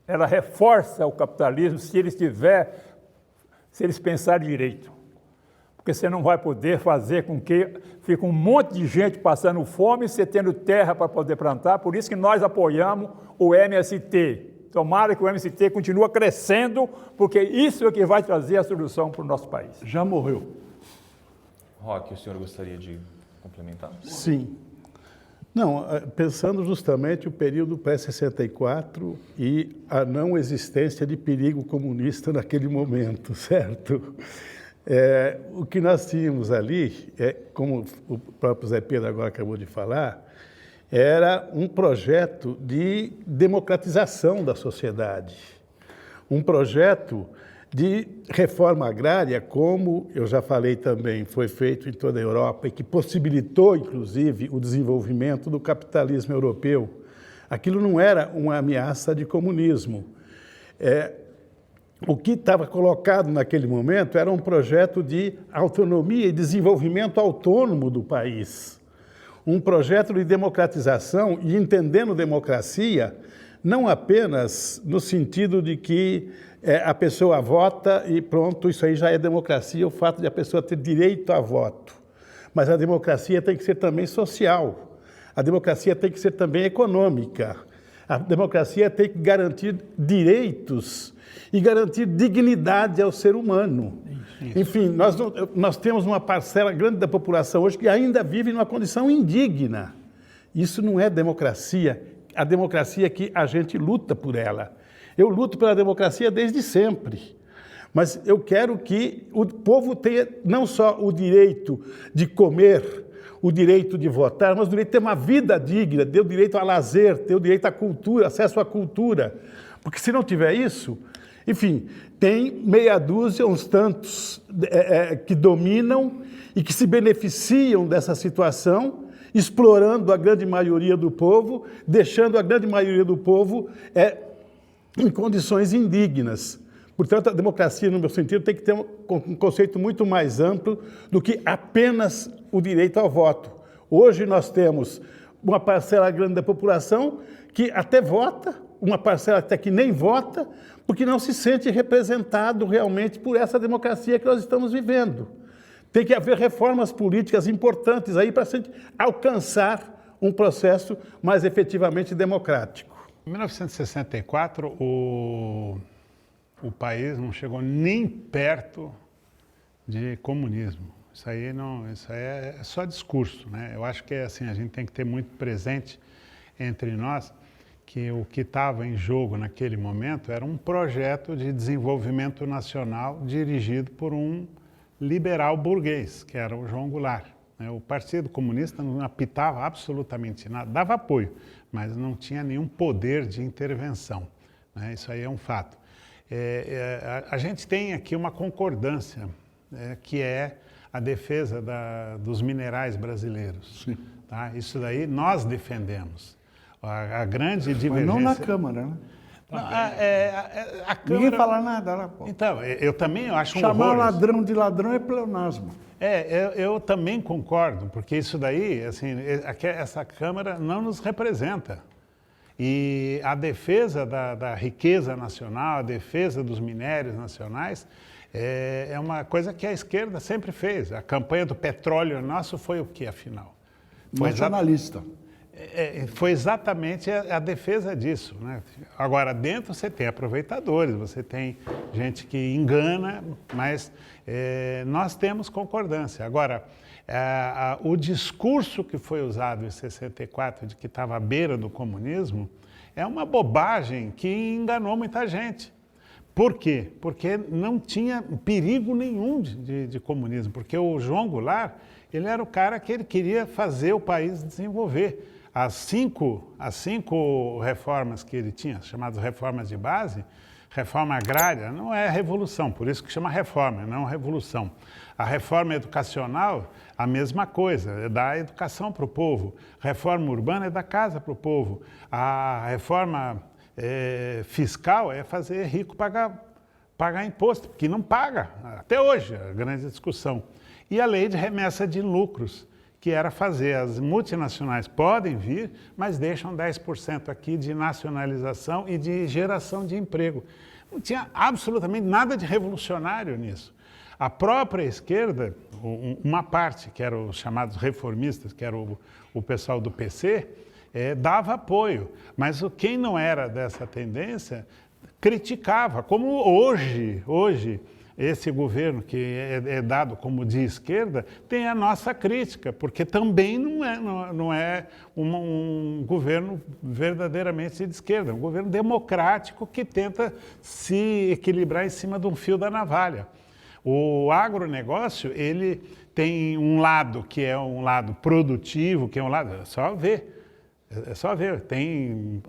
ela reforça o capitalismo se eles pensarem direito. Porque você não vai poder fazer com que fique um monte de gente passando fome, você tendo terra para poder plantar. Por isso que nós apoiamos o MST. Tomara que o MST continue crescendo, porque isso é que vai trazer a solução para o nosso país. Já morreu. Roque, o senhor gostaria de complementar? Sim. Não, pensando justamente o período pré-64 e a não existência de perigo comunista naquele momento, certo? O que nós tínhamos ali, como o próprio Zé Pedro agora acabou de falar, era um projeto de democratização da sociedade, um projeto de reforma agrária, como eu já falei também, foi feito em toda a Europa e que possibilitou, inclusive, o desenvolvimento do capitalismo europeu. Aquilo não era uma ameaça de comunismo. O que estava colocado naquele momento era um projeto de autonomia e desenvolvimento autônomo do país. Um projeto de democratização e entendendo democracia não apenas no sentido de que a pessoa vota e pronto, isso aí já é democracia, o fato de a pessoa ter direito a voto. Mas a democracia tem que ser também social, a democracia tem que ser também econômica, a democracia tem que garantir direitos e garantir dignidade ao ser humano. Isso. Enfim, nós temos uma parcela grande da população hoje que ainda vive numa condição indigna. Isso não é democracia, a democracia que a gente luta por ela. Eu luto pela democracia desde sempre, mas eu quero que o povo tenha não só o direito de comer, o direito de votar, mas o direito de ter uma vida digna, ter o direito a lazer, ter o direito à cultura, acesso à cultura. Porque se não tiver isso, enfim, tem meia dúzia, uns tantos que dominam e que se beneficiam dessa situação, explorando a grande maioria do povo, deixando a grande maioria do povo em condições indignas. Portanto, a democracia, no meu sentido, tem que ter um conceito muito mais amplo do que apenas o direito ao voto. Hoje nós temos uma parcela grande da população que até vota, uma parcela até que nem vota, porque não se sente representado realmente por essa democracia que nós estamos vivendo. Tem que haver reformas políticas importantes aí para a gente alcançar um processo mais efetivamente democrático. Em 1964, o país não chegou nem perto de comunismo. Isso aí é só discurso, né? Eu acho que assim, a gente tem que ter muito presente entre nós que o que estava em jogo naquele momento era um projeto de desenvolvimento nacional dirigido por um liberal burguês, que era o João Goulart. O Partido Comunista não apitava absolutamente nada, dava apoio, mas não tinha nenhum poder de intervenção. Isso aí é um fato. A gente tem aqui uma concordância, que é a defesa dos minerais brasileiros. Sim. Tá? Isso daí nós defendemos. A grande divergência... Mas não na Câmara, né? Não, a Ninguém Câmara... fala nada lá, pô. Então, eu também acho um Chamar horror isso. ladrão de ladrão é pleonasmo. Eu também concordo, porque isso daí, assim, essa Câmara não nos representa. E a defesa da riqueza nacional, a defesa dos minérios nacionais, é uma coisa que a esquerda sempre fez. A campanha do petróleo nosso foi o que, afinal? Nacionalista. Foi exatamente a defesa disso, né? Agora, dentro você tem aproveitadores, você tem gente que engana, mas nós temos concordância. Agora, o discurso que foi usado em 64, de que estava à beira do comunismo, é uma bobagem que enganou muita gente. Por quê? Porque não tinha perigo nenhum de comunismo, porque o João Goulart, ele era o cara que ele queria fazer o país desenvolver. As cinco reformas que ele tinha, chamadas reformas de base, reforma agrária não é revolução, por isso que chama reforma, não revolução. A reforma educacional, a mesma coisa, é dar educação para o povo. Reforma urbana é dar casa para o povo. A reforma fiscal é fazer rico pagar imposto, que não paga, até hoje, a grande discussão. E a lei de remessa de lucros, que era fazer, as multinacionais podem vir, mas deixam 10% aqui de nacionalização e de geração de emprego. Não tinha absolutamente nada de revolucionário nisso. A própria esquerda, uma parte, que eram os chamados reformistas, que era o pessoal do PC, dava apoio, mas quem não era dessa tendência criticava, como hoje esse governo, que é dado como de esquerda, tem a nossa crítica, porque também não é um governo verdadeiramente de esquerda, é um governo democrático que tenta se equilibrar em cima de um fio da navalha. O agronegócio, ele tem um lado que é um lado produtivo, que é um lado... É só ver. Tem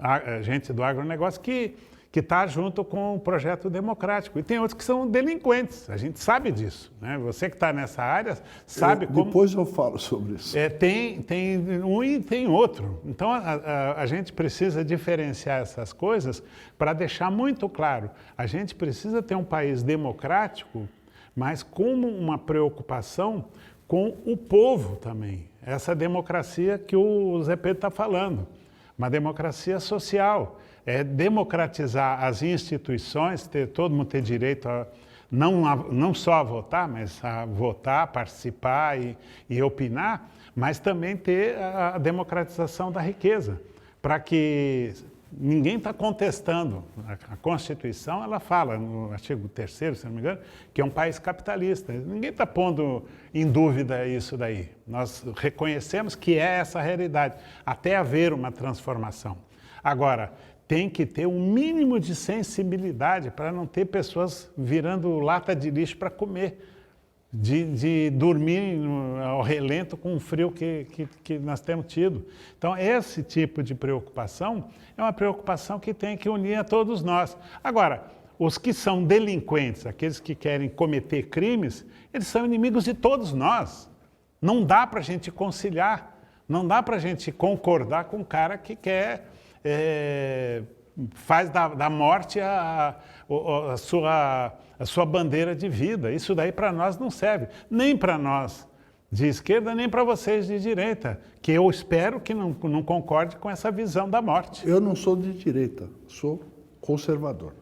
gente do agronegócio que está junto com o projeto democrático. E tem outros que são delinquentes, a gente sabe disso, né? Você que está nessa área sabe como... Depois eu falo sobre isso. Tem um e tem outro. Então, a gente precisa diferenciar essas coisas para deixar muito claro. A gente precisa ter um país democrático, mas com uma preocupação com o povo também. Essa democracia que o Zé Pedro está falando, uma democracia social. É democratizar as instituições, todo mundo ter direito a não só a votar, mas a votar, participar e opinar, mas também ter a democratização da riqueza, para que ninguém está contestando. A Constituição, ela fala, no artigo 3º, se não me engano, que é um país capitalista. Ninguém está pondo em dúvida isso daí. Nós reconhecemos que é essa a realidade, até haver uma transformação. Agora, tem que ter um mínimo de sensibilidade para não ter pessoas virando lata de lixo para comer, de dormir ao relento com o frio que nós temos tido. Então, esse tipo de preocupação é uma preocupação que tem que unir a todos nós. Agora, os que são delinquentes, aqueles que querem cometer crimes, eles são inimigos de todos nós. Não dá para a gente conciliar, não dá para a gente concordar com um cara que quer... faz da morte a sua bandeira de vida. Isso daí para nós não serve, nem para nós de esquerda, nem para vocês de direita, que eu espero que não concorde com essa visão da morte. Eu não sou de direita, sou conservador.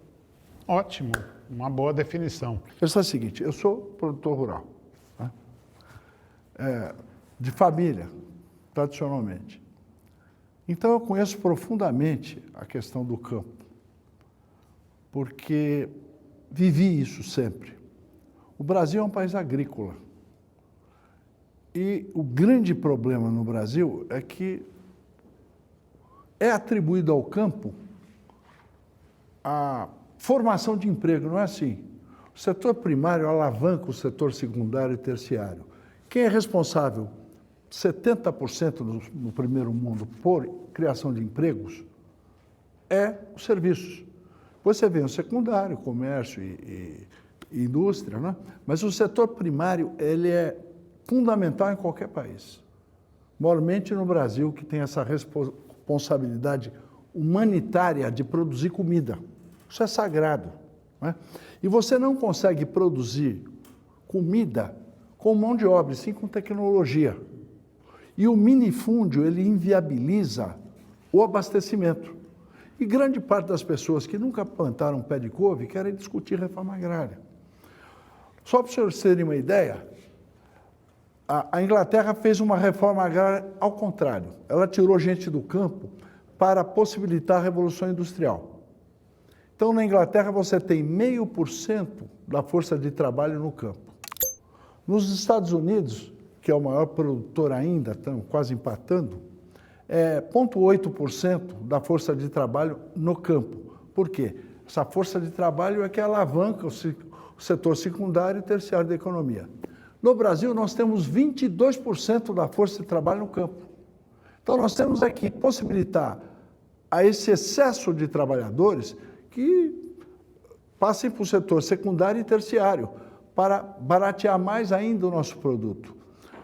Ótimo, uma boa definição. Pensa o seguinte, eu sou produtor rural, né? De família, tradicionalmente. Então, eu conheço profundamente a questão do campo, porque vivi isso sempre. O Brasil é um país agrícola. E o grande problema no Brasil é que é atribuído ao campo a formação de emprego, não é assim? O setor primário alavanca o setor secundário e terciário. Quem é responsável 70% no primeiro mundo por criação de empregos é os serviços. Você vê o secundário, comércio e indústria, né? Mas o setor primário ele é fundamental em qualquer país. Maiormente no Brasil, que tem essa responsabilidade humanitária de produzir comida. Isso é sagrado. Né? E você não consegue produzir comida com mão de obra, sim com tecnologia. E o minifúndio, ele inviabiliza o abastecimento. E grande parte das pessoas que nunca plantaram pé de couve querem discutir reforma agrária. Só para vocês terem uma ideia, a Inglaterra fez uma reforma agrária ao contrário. Ela tirou gente do campo para possibilitar a Revolução Industrial. Então, na Inglaterra, você tem 0,5% da força de trabalho no campo. Nos Estados Unidos, que é o maior produtor ainda, estão quase empatando, 0,8% da força de trabalho no campo. Por quê? Essa força de trabalho é que alavanca o setor secundário e terciário da economia. No Brasil, nós temos 22% da força de trabalho no campo. Então, nós temos aqui possibilitar a esse excesso de trabalhadores que passem para o setor secundário e terciário, para baratear mais ainda o nosso produto.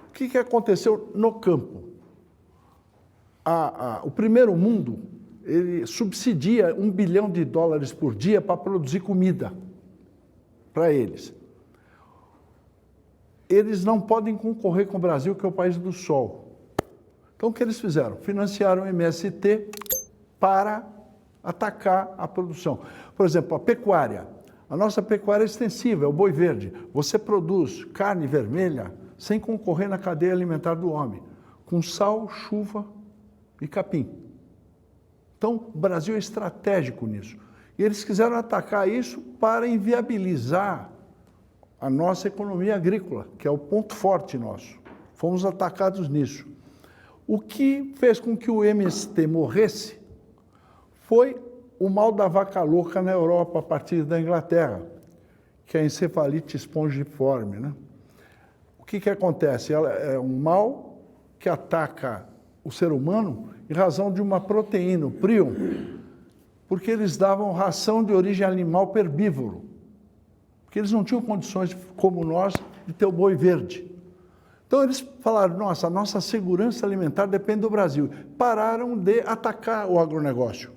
O que aconteceu no campo? O primeiro mundo, ele subsidia $1 bilhão por dia para produzir comida para eles. Eles não podem concorrer com o Brasil, que é o país do sol. Então, o que eles fizeram? Financiaram o MST para atacar a produção. Por exemplo, a pecuária. A nossa pecuária é extensiva, é o boi verde. Você produz carne vermelha sem concorrer na cadeia alimentar do homem, com sal, chuva e capim. Então, o Brasil é estratégico nisso. E eles quiseram atacar isso para inviabilizar a nossa economia agrícola, que é o ponto forte nosso. Fomos atacados nisso. O que fez com que o MST morresse foi o mal da vaca louca na Europa, a partir da Inglaterra, que é a encefalite espongiforme, né? O que acontece? Ela é um mal que ataca o ser humano em razão de uma proteína, o prion, porque eles davam ração de origem animal herbívoro, porque eles não tinham condições, como nós, de ter o boi verde. Então eles falaram, nossa, a nossa segurança alimentar depende do Brasil. Pararam de atacar o agronegócio.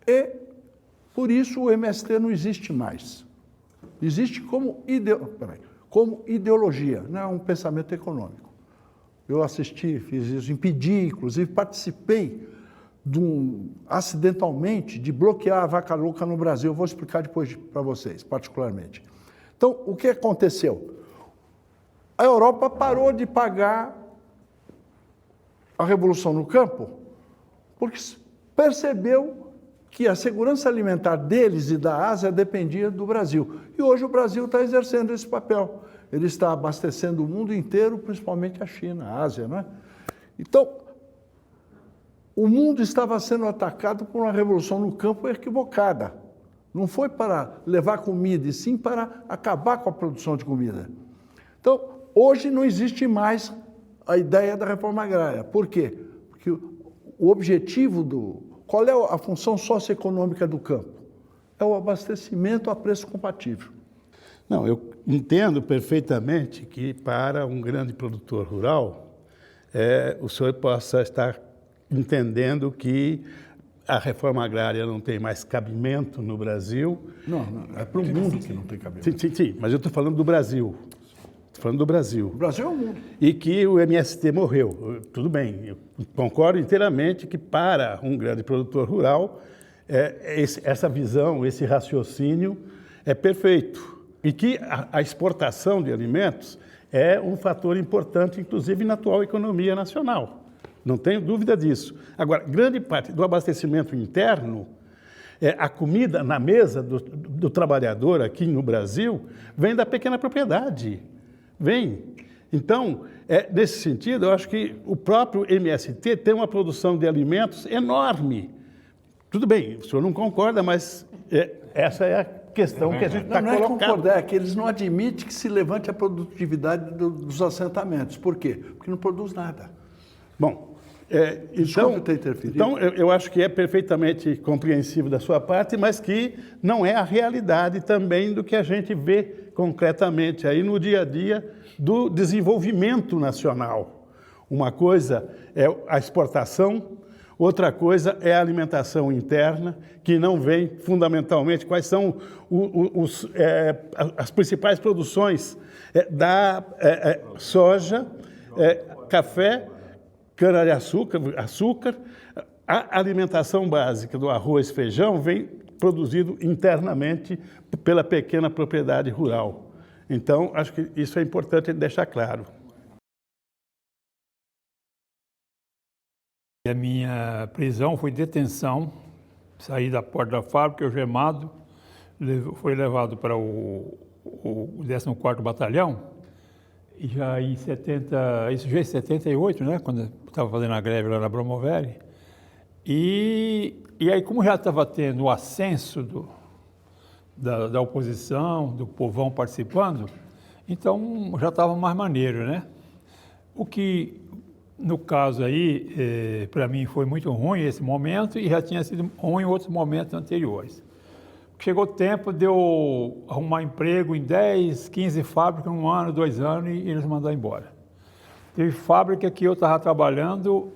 E, por isso, o MST não existe mais. Existe como ideologia, não é um pensamento econômico. Eu assisti, fiz isso, impedi, inclusive participei acidentalmente de bloquear a vaca louca no Brasil. Eu vou explicar depois para vocês, particularmente. Então, o que aconteceu? A Europa parou de pagar a revolução no campo porque percebeu que a segurança alimentar deles e da Ásia dependia do Brasil. E hoje o Brasil está exercendo esse papel. Ele está abastecendo o mundo inteiro, principalmente a China, a Ásia, não é? Então, o mundo estava sendo atacado por uma revolução no campo equivocada. Não foi para levar comida, e sim para acabar com a produção de comida. Então, hoje não existe mais a ideia da reforma agrária. Por quê? Porque o objetivo qual é a função socioeconômica do campo? É o abastecimento a preço compatível. Não, eu entendo perfeitamente que para um grande produtor rural, o senhor possa estar entendendo que a reforma agrária não tem mais cabimento no Brasil. Não, é para o mundo que não tem cabimento. Sim, mas eu estou falando do Brasil. Estou falando do Brasil. O Brasil é o mundo. E que o MST morreu. Tudo bem, eu concordo inteiramente que para um grande produtor rural, essa visão, esse raciocínio é perfeito. E que a exportação de alimentos é um fator importante, inclusive na atual economia nacional. Não tenho dúvida disso. Agora, grande parte do abastecimento interno, a comida na mesa do trabalhador aqui no Brasil, vem da pequena propriedade. Vem. Então, nesse sentido, eu acho que o próprio MST tem uma produção de alimentos enorme. Tudo bem, o senhor não concorda, mas essa é a questão que a gente está colocando. Não é concordar, é que eles não admitem que se levante a produtividade dos assentamentos. Por quê? Porque não produz nada. Bom, Desculpe ter interferido. Então, eu acho que é perfeitamente compreensível da sua parte, mas que não é a realidade também do que a gente vê concretamente aí no dia a dia do desenvolvimento nacional. Uma coisa é a exportação, Outra coisa é a alimentação interna, que não vem fundamentalmente. Quais são as principais produções da soja, café, cana-de-açúcar, açúcar. A alimentação básica do arroz e feijão vem produzido internamente pela pequena propriedade rural. Então, acho que isso é importante deixar claro. A minha prisão foi detenção, saí da porta da fábrica, algemado, foi levado para o 14º Batalhão, e já em 78, né, quando eu estava fazendo a greve lá na Bromoveri, e aí como já estava tendo o ascenso da oposição, do povão participando, então já estava mais maneiro, né? O que, no caso aí, para mim foi muito ruim esse momento e já tinha sido ruim em outros momentos anteriores. Chegou o tempo de eu arrumar emprego em 10, 15 fábricas, 1 ano, 2 anos e eles mandaram embora. Teve fábrica que eu estava trabalhando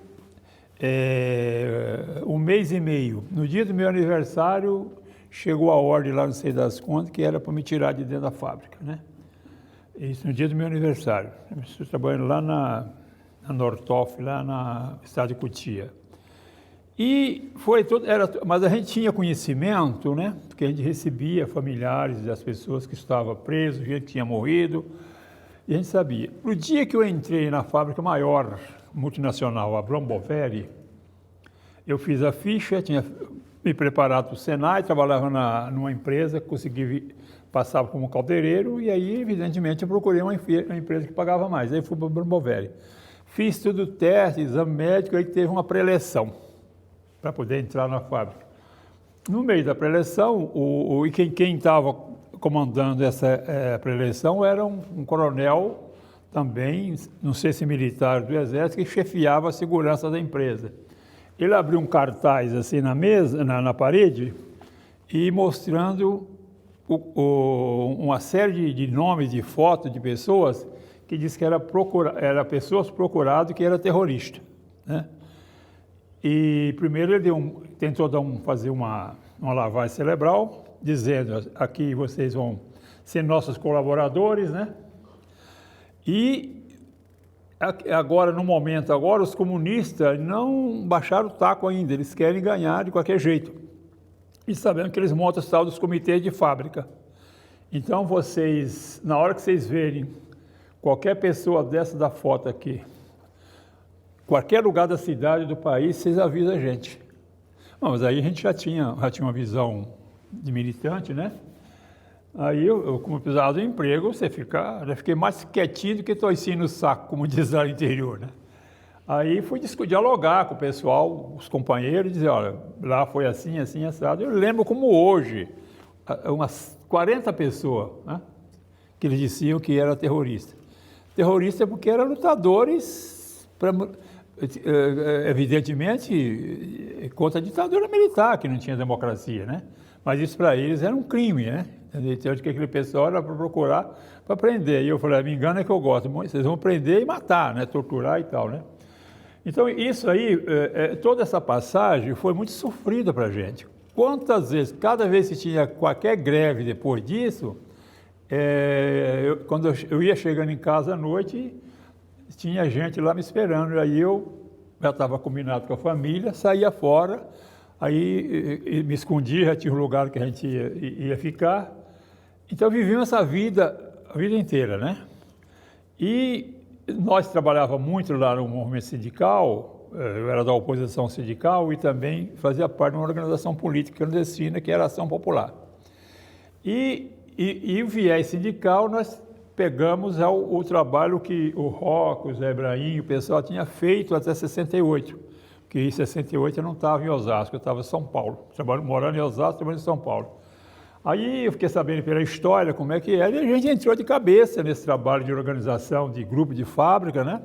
1 mês e meio. No dia do meu aniversário, chegou a ordem lá, não sei das contas, que era para me tirar de dentro da fábrica, né? Isso no dia do meu aniversário. Eu estou trabalhando lá na Nortoff, lá na estado de Cotia. E foi tudo, mas a gente tinha conhecimento, né? Porque a gente recebia familiares das pessoas que estavam presos, gente que tinha morrido, e a gente sabia. No dia que eu entrei na fábrica maior, multinacional, a Bromoveri, eu fiz a ficha, tinha me preparado para o Senai, trabalhava numa empresa, consegui passar como caldeireiro, e aí, evidentemente, eu procurei uma empresa que pagava mais. Aí fui para a Bromoveri. Fiz tudo teste, exame médico, aí teve uma pré-eleção para poder entrar na fábrica. No meio da pré-eleção, quem estava comandando essa pré-eleção era um coronel também, não sei se militar do Exército, que chefiava a segurança da empresa. Ele abriu um cartaz assim na mesa, na parede, e mostrando uma série de nomes, de fotos de pessoas que diz que era pessoas procuradas que era terrorista, né? E primeiro ele tentou fazer uma lavagem cerebral, dizendo, aqui vocês vão ser nossos colaboradores, né? E agora, no momento agora, os comunistas não baixaram o taco ainda, eles querem ganhar de qualquer jeito. E sabendo que eles montam os tal dos comitês de fábrica. Então vocês, na hora que vocês verem qualquer pessoa dessa da foto aqui, qualquer lugar da cidade, do país, vocês avisam a gente. Bom, mas aí a gente já tinha uma visão de militante, né? Aí eu como precisava do emprego, já fiquei mais quietinho do que torcinho no saco, como diz lá no interior, né? Aí fui dialogar com o pessoal, os companheiros, dizer, olha, lá foi assim, assim, assado. Eu lembro como hoje, umas 40 pessoas, né, que eles diziam que era terrorista. Terrorista porque eram lutadores, evidentemente, contra a ditadura militar, que não tinha democracia, né? Mas isso para eles era um crime, né? Então, que aquele pessoal era para procurar, para prender. E eu falei, me engana que eu gosto, vocês vão prender e matar, né? Torturar e tal, né? Então, isso aí, toda essa passagem foi muito sofrida para a gente. Quantas vezes, cada vez que tinha qualquer greve depois disso, quando eu ia chegando em casa à noite, tinha gente lá me esperando. Aí eu já estava combinado com a família, saía fora, aí me escondia, já tinha um lugar que a gente ia ficar. Então, vivíamos essa vida a vida inteira, né? E nós trabalhávamos muito lá no movimento sindical, eu era da oposição sindical e também fazia parte de uma organização política clandestina que era a Ação Popular. E o viés sindical, nós pegamos o trabalho que o Rocco, o Zé Ibrahim, o pessoal tinha feito até 68, porque em 68 eu não estava em Osasco, eu estava em São Paulo, morando em Osasco, trabalhando em São Paulo. Aí eu fiquei sabendo pela história como é que era, e a gente entrou de cabeça nesse trabalho de organização de grupo de fábrica, né?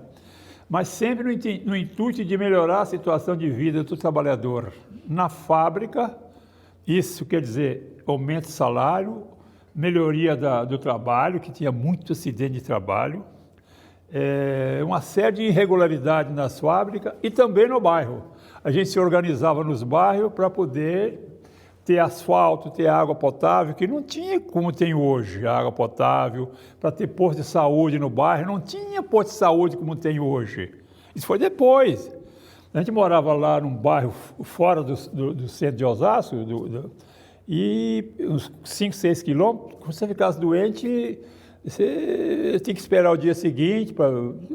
Mas sempre no intuito de melhorar a situação de vida do trabalhador na fábrica. Isso quer dizer aumento de salário, melhoria do trabalho, que tinha muito acidente de trabalho, uma série de irregularidades nas fábricas e também no bairro. a gente se organizava nos bairros para poder ter asfalto, ter água potável, que não tinha como tem hoje, água potável, para ter posto de saúde no bairro, não tinha posto de saúde como tem hoje. Isso foi depois. A gente morava lá num bairro fora do centro de Osasco, e uns 5, 6 quilômetros, quando você ficasse doente, você tinha que esperar o dia seguinte para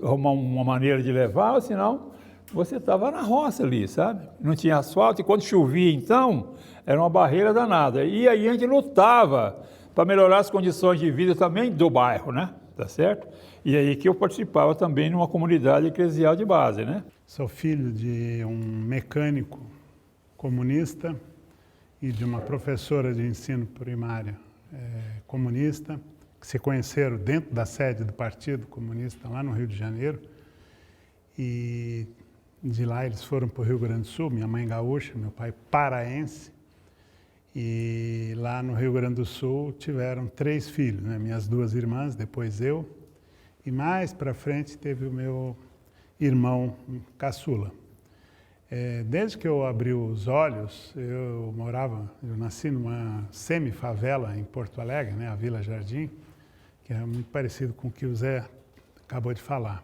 arrumar uma maneira de levar, senão você estava na roça ali, sabe? Não tinha asfalto, e quando chovia, então, era uma barreira danada. E aí a gente lutava para melhorar as condições de vida também do bairro, né? Tá certo? E aí que eu participava também numa comunidade eclesial de base, né? Sou filho de um mecânico comunista e de uma professora de ensino primário comunista, que se conheceram dentro da sede do Partido Comunista, lá no Rio de Janeiro. E de lá eles foram para o Rio Grande do Sul, minha mãe gaúcha, meu pai paraense. E lá no Rio Grande do Sul tiveram 3 filhos, né? Minhas 2 irmãs, depois eu. E mais para frente teve o meu irmão caçula. Desde que eu abri os olhos, eu nasci numa semi-favela em Porto Alegre, né? A Vila Jardim, que é muito parecido com o que o Zé acabou de falar.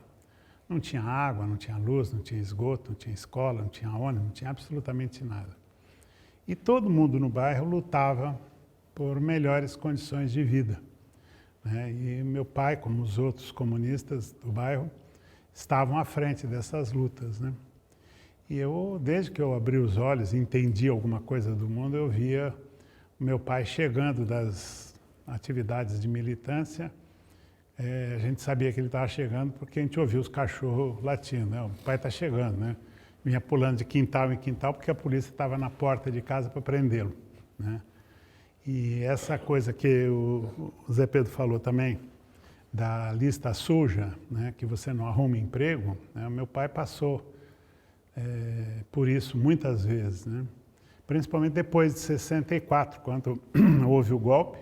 Não tinha água, não tinha luz, não tinha esgoto, não tinha escola, não tinha ônibus, não tinha absolutamente nada. E todo mundo no bairro lutava por melhores condições de vida, né? E meu pai, como os outros comunistas do bairro, estavam à frente dessas lutas, né? E eu, desde que eu abri os olhos e entendi alguma coisa do mundo, eu via o meu pai chegando das atividades de militância. A gente sabia que ele estava chegando porque a gente ouvia os cachorros latindo, né? O pai está chegando, né? Vinha pulando de quintal em quintal porque a polícia estava na porta de casa para prendê-lo, né? E essa coisa que o Zé Pedro falou também, da lista suja, né? Que você não arruma emprego, né? O meu pai passou por isso muitas vezes, né? Principalmente depois de 64, quando houve o golpe.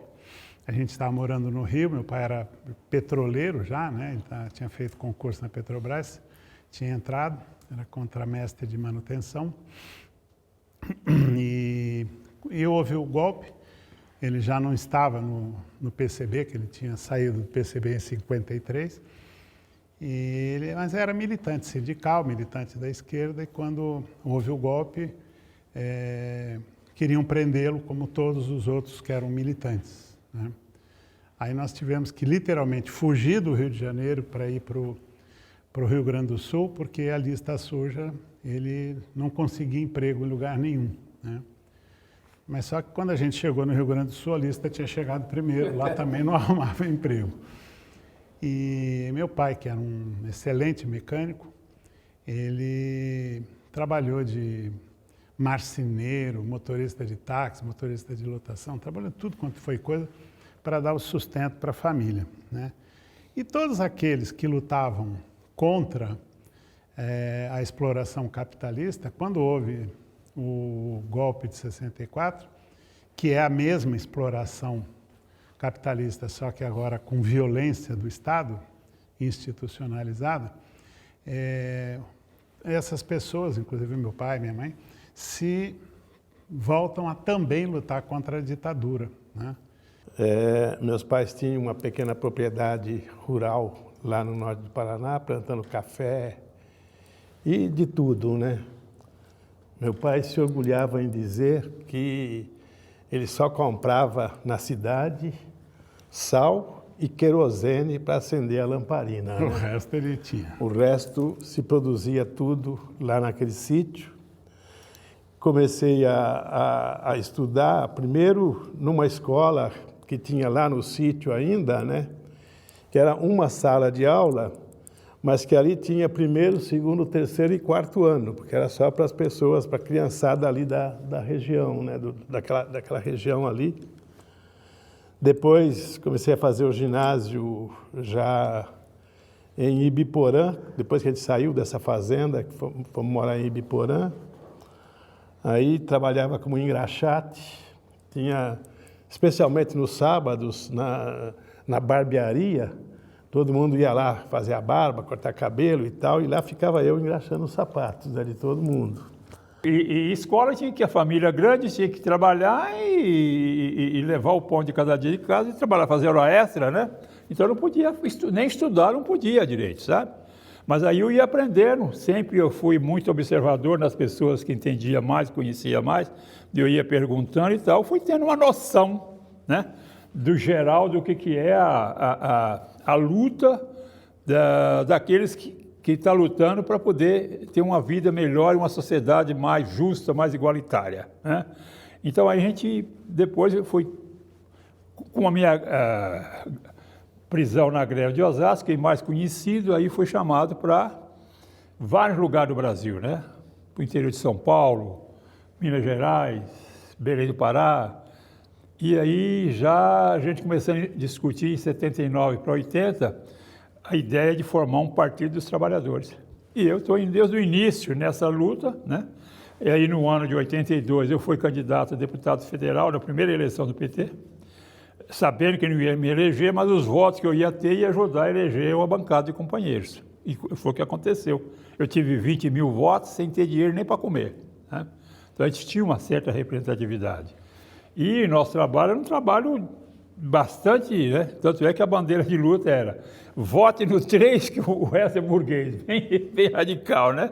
A gente estava morando no Rio, meu pai era petroleiro já, né? Ele tinha feito concurso na Petrobras, tinha entrado, era contramestre de manutenção. E houve o golpe, ele já não estava no PCB, que ele tinha saído do PCB em 53, mas era militante sindical, militante da esquerda, e quando houve o golpe, queriam prendê-lo como todos os outros que eram militantes, né? Aí nós tivemos que literalmente fugir do Rio de Janeiro para ir para o Rio Grande do Sul, porque a lista suja, ele não conseguia emprego em lugar nenhum, né? Mas só que quando a gente chegou no Rio Grande do Sul, a lista tinha chegado primeiro, lá também não arrumava emprego. E meu pai, que era um excelente mecânico, ele trabalhou de marceneiro, motorista de táxi, motorista de lotação, trabalhou tudo quanto foi coisa para dar o sustento para a família, né? E todos aqueles que lutavam contra a exploração capitalista, quando houve o golpe de 64, que é a mesma exploração capitalista, só que agora com violência do Estado, institucionalizada, essas pessoas, inclusive meu pai e minha mãe, se voltam a também lutar contra a ditadura, né? Meus pais tinham uma pequena propriedade rural lá no norte do Paraná, plantando café e de tudo, né? Meu pai se orgulhava em dizer que ele só comprava na cidade sal e querosene para acender a lamparina, né? O resto ele tinha. O resto se produzia tudo lá naquele sítio. Comecei a estudar, primeiro numa escola que tinha lá no sítio ainda, né? Que era uma sala de aula, mas que ali tinha primeiro, segundo, terceiro e quarto ano, porque era só para as pessoas, para a criançada ali da região, né? Daquela região ali. Depois comecei a fazer o ginásio já em Ibiporã, depois que a gente saiu dessa fazenda, que fomos morar em Ibiporã. Aí trabalhava como engraxate, tinha, especialmente nos sábados, na barbearia, todo mundo ia lá fazer a barba, cortar cabelo e tal, e lá ficava eu engraxando os sapatos de todo mundo. E escola tinha que, a família grande tinha que trabalhar e levar o pão de cada dia de casa e trabalhar, fazer hora extra, né? Então não podia, nem estudar não podia direito, sabe? Mas aí eu ia aprendendo, sempre eu fui muito observador nas pessoas que entendia mais, conhecia mais, eu ia perguntando e tal, fui tendo uma noção, né? Do geral do que é a luta daqueles que está lutando para poder ter uma vida melhor, uma sociedade mais justa, mais igualitária, né? Então a gente, depois eu fui, com a minha prisão na greve de Osasco, e mais conhecido, aí foi chamado para vários lugares do Brasil, né? Para o interior de São Paulo, Minas Gerais, Belém do Pará. E aí já a gente começou a discutir em 79 para 80 a ideia de formar um partido dos trabalhadores. E eu estou desde o início nessa luta, né? E aí no ano de 82 eu fui candidato a deputado federal na primeira eleição do PT, sabendo que não ia me eleger, mas os votos que eu ia ter ia ajudar a eleger uma bancada de companheiros. E foi o que aconteceu. Eu tive 20 mil votos sem ter dinheiro nem para comer, né? Então a gente tinha uma certa representatividade. E nosso trabalho era um trabalho bastante, né? Tanto é que a bandeira de luta era vote no 3 que o resto é burguês, bem radical, né?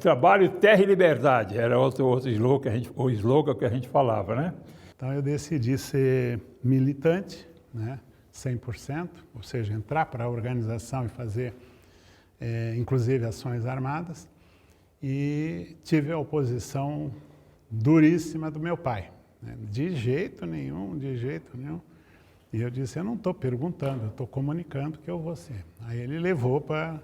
Trabalho, terra e liberdade, era outro slogan que a gente falava, né? Então eu decidi ser militante, né? 100%, ou seja, entrar para a organização e fazer, inclusive, ações armadas, e tive a oposição duríssima do meu pai, né? De jeito nenhum, de jeito nenhum. E eu disse, eu não estou perguntando, eu estou comunicando que eu vou ser. Aí ele levou para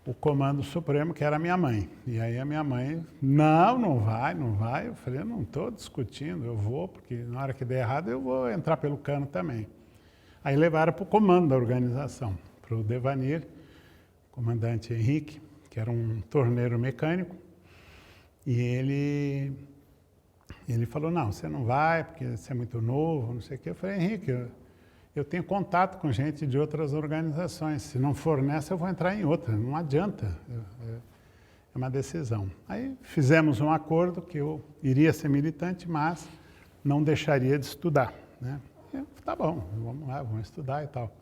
o Comando Supremo, que era a minha mãe. E aí a minha mãe, não vai, não vai. Eu falei, eu não estou discutindo, eu vou, porque na hora que der errado eu vou entrar pelo cano também. Aí levaram para o comando da organização, para o Devanir, comandante Henrique, que era um torneiro mecânico. E ele falou, não, você não vai, porque você é muito novo, não sei o quê. Eu falei, Henrique, eu tenho contato com gente de outras organizações. Se não for nessa, eu vou entrar em outra. Não adianta. É uma decisão. Aí fizemos um acordo que eu iria ser militante, mas não deixaria de estudar, né? Eu, tá bom, vamos lá, vamos estudar e tal.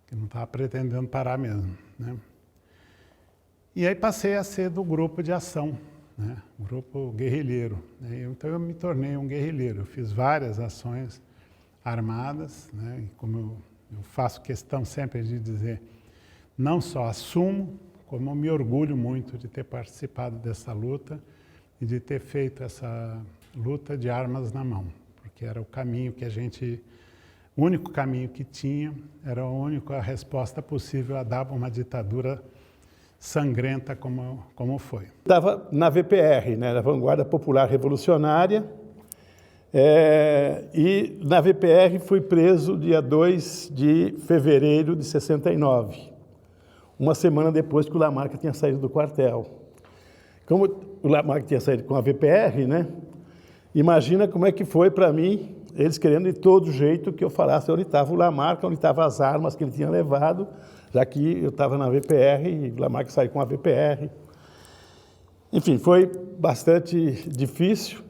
Que não estava pretendendo parar mesmo, né? E aí passei a ser do grupo de ação, né? Grupo guerrilheiro, né? Então eu me tornei um guerrilheiro. Eu fiz várias ações armadas, né? E como eu faço questão sempre de dizer, não só assumo, como me orgulho muito de ter participado dessa luta e de ter feito essa luta de armas na mão, porque era o caminho que o único caminho que tinha, era a única resposta possível a dar uma ditadura sangrenta como foi. Estava na VPR, né, na Vanguarda Popular Revolucionária, e na VPR fui preso dia 2 de fevereiro de 69, uma semana depois que o Lamarck tinha saído do quartel. Como o Lamarck tinha saído com a VPR, né, imagina como é que foi para mim, eles querendo de todo jeito que eu falasse onde estava o Lamarck, onde estavam as armas que ele tinha levado, já que eu estava na VPR e o Lamarck saiu com a VPR. Enfim, foi bastante difícil.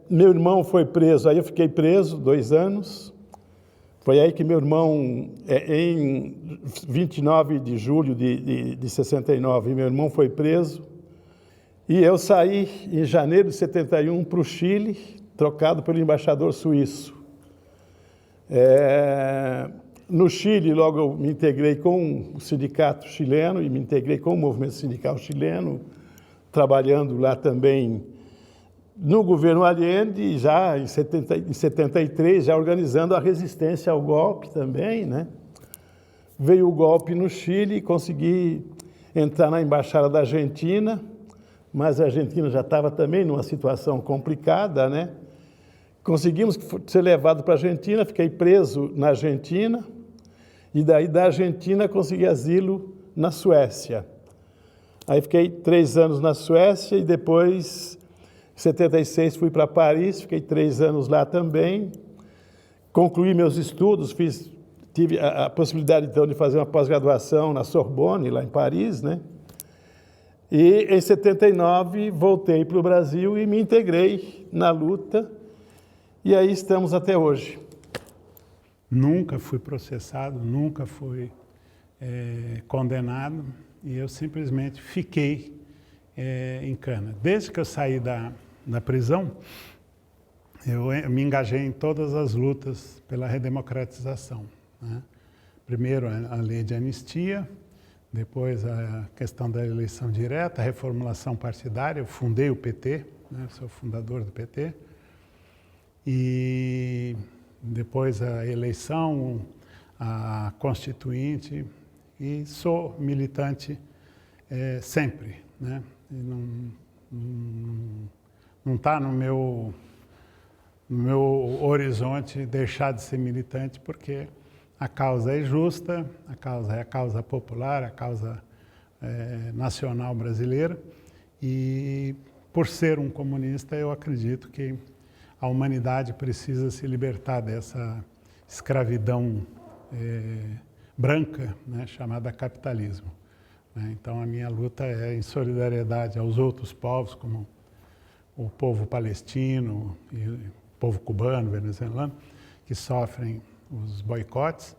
Meu irmão foi preso, aí eu fiquei preso 2 anos. Foi aí que meu irmão, em 29 de julho de 69, meu irmão foi preso. E eu saí em janeiro de 71 para o Chile, trocado pelo embaixador suíço. No Chile, logo eu me integrei com o sindicato chileno e me integrei com o movimento sindical chileno, trabalhando lá também no governo Allende, já em 73, já organizando a resistência ao golpe também, né? Veio o golpe no Chile, consegui entrar na embaixada da Argentina, mas a Argentina já estava também numa situação complicada, né? Conseguimos ser levado para a Argentina, fiquei preso na Argentina, e daí da Argentina consegui asilo na Suécia. Aí fiquei 3 anos na Suécia e depois, em 76, fui para Paris, fiquei 3 anos lá também. Concluí meus estudos, fiz tive a possibilidade, então, de fazer uma pós-graduação na Sorbonne, lá em Paris, né? E, em 79, voltei para o Brasil e me integrei na luta, e aí estamos até hoje. Nunca fui processado, nunca fui condenado, e eu simplesmente fiquei em cana. Desde que eu saí da prisão, eu me engajei em todas as lutas pela redemocratização, né? Primeiro a lei de anistia, depois a questão da eleição direta, a reformulação partidária. Eu fundei o PT, né? Sou fundador do PT. E depois a eleição, a constituinte, e sou militante sempre, né? E não está no meu horizonte deixar de ser militante, porque a causa é justa, a causa é a causa popular, a causa nacional brasileira, e por ser um comunista eu acredito que a humanidade precisa se libertar dessa escravidão branca, né, chamada capitalismo, né? Então a minha luta é em solidariedade aos outros povos, como o povo palestino e o povo cubano, venezuelano, que sofrem os boicotes,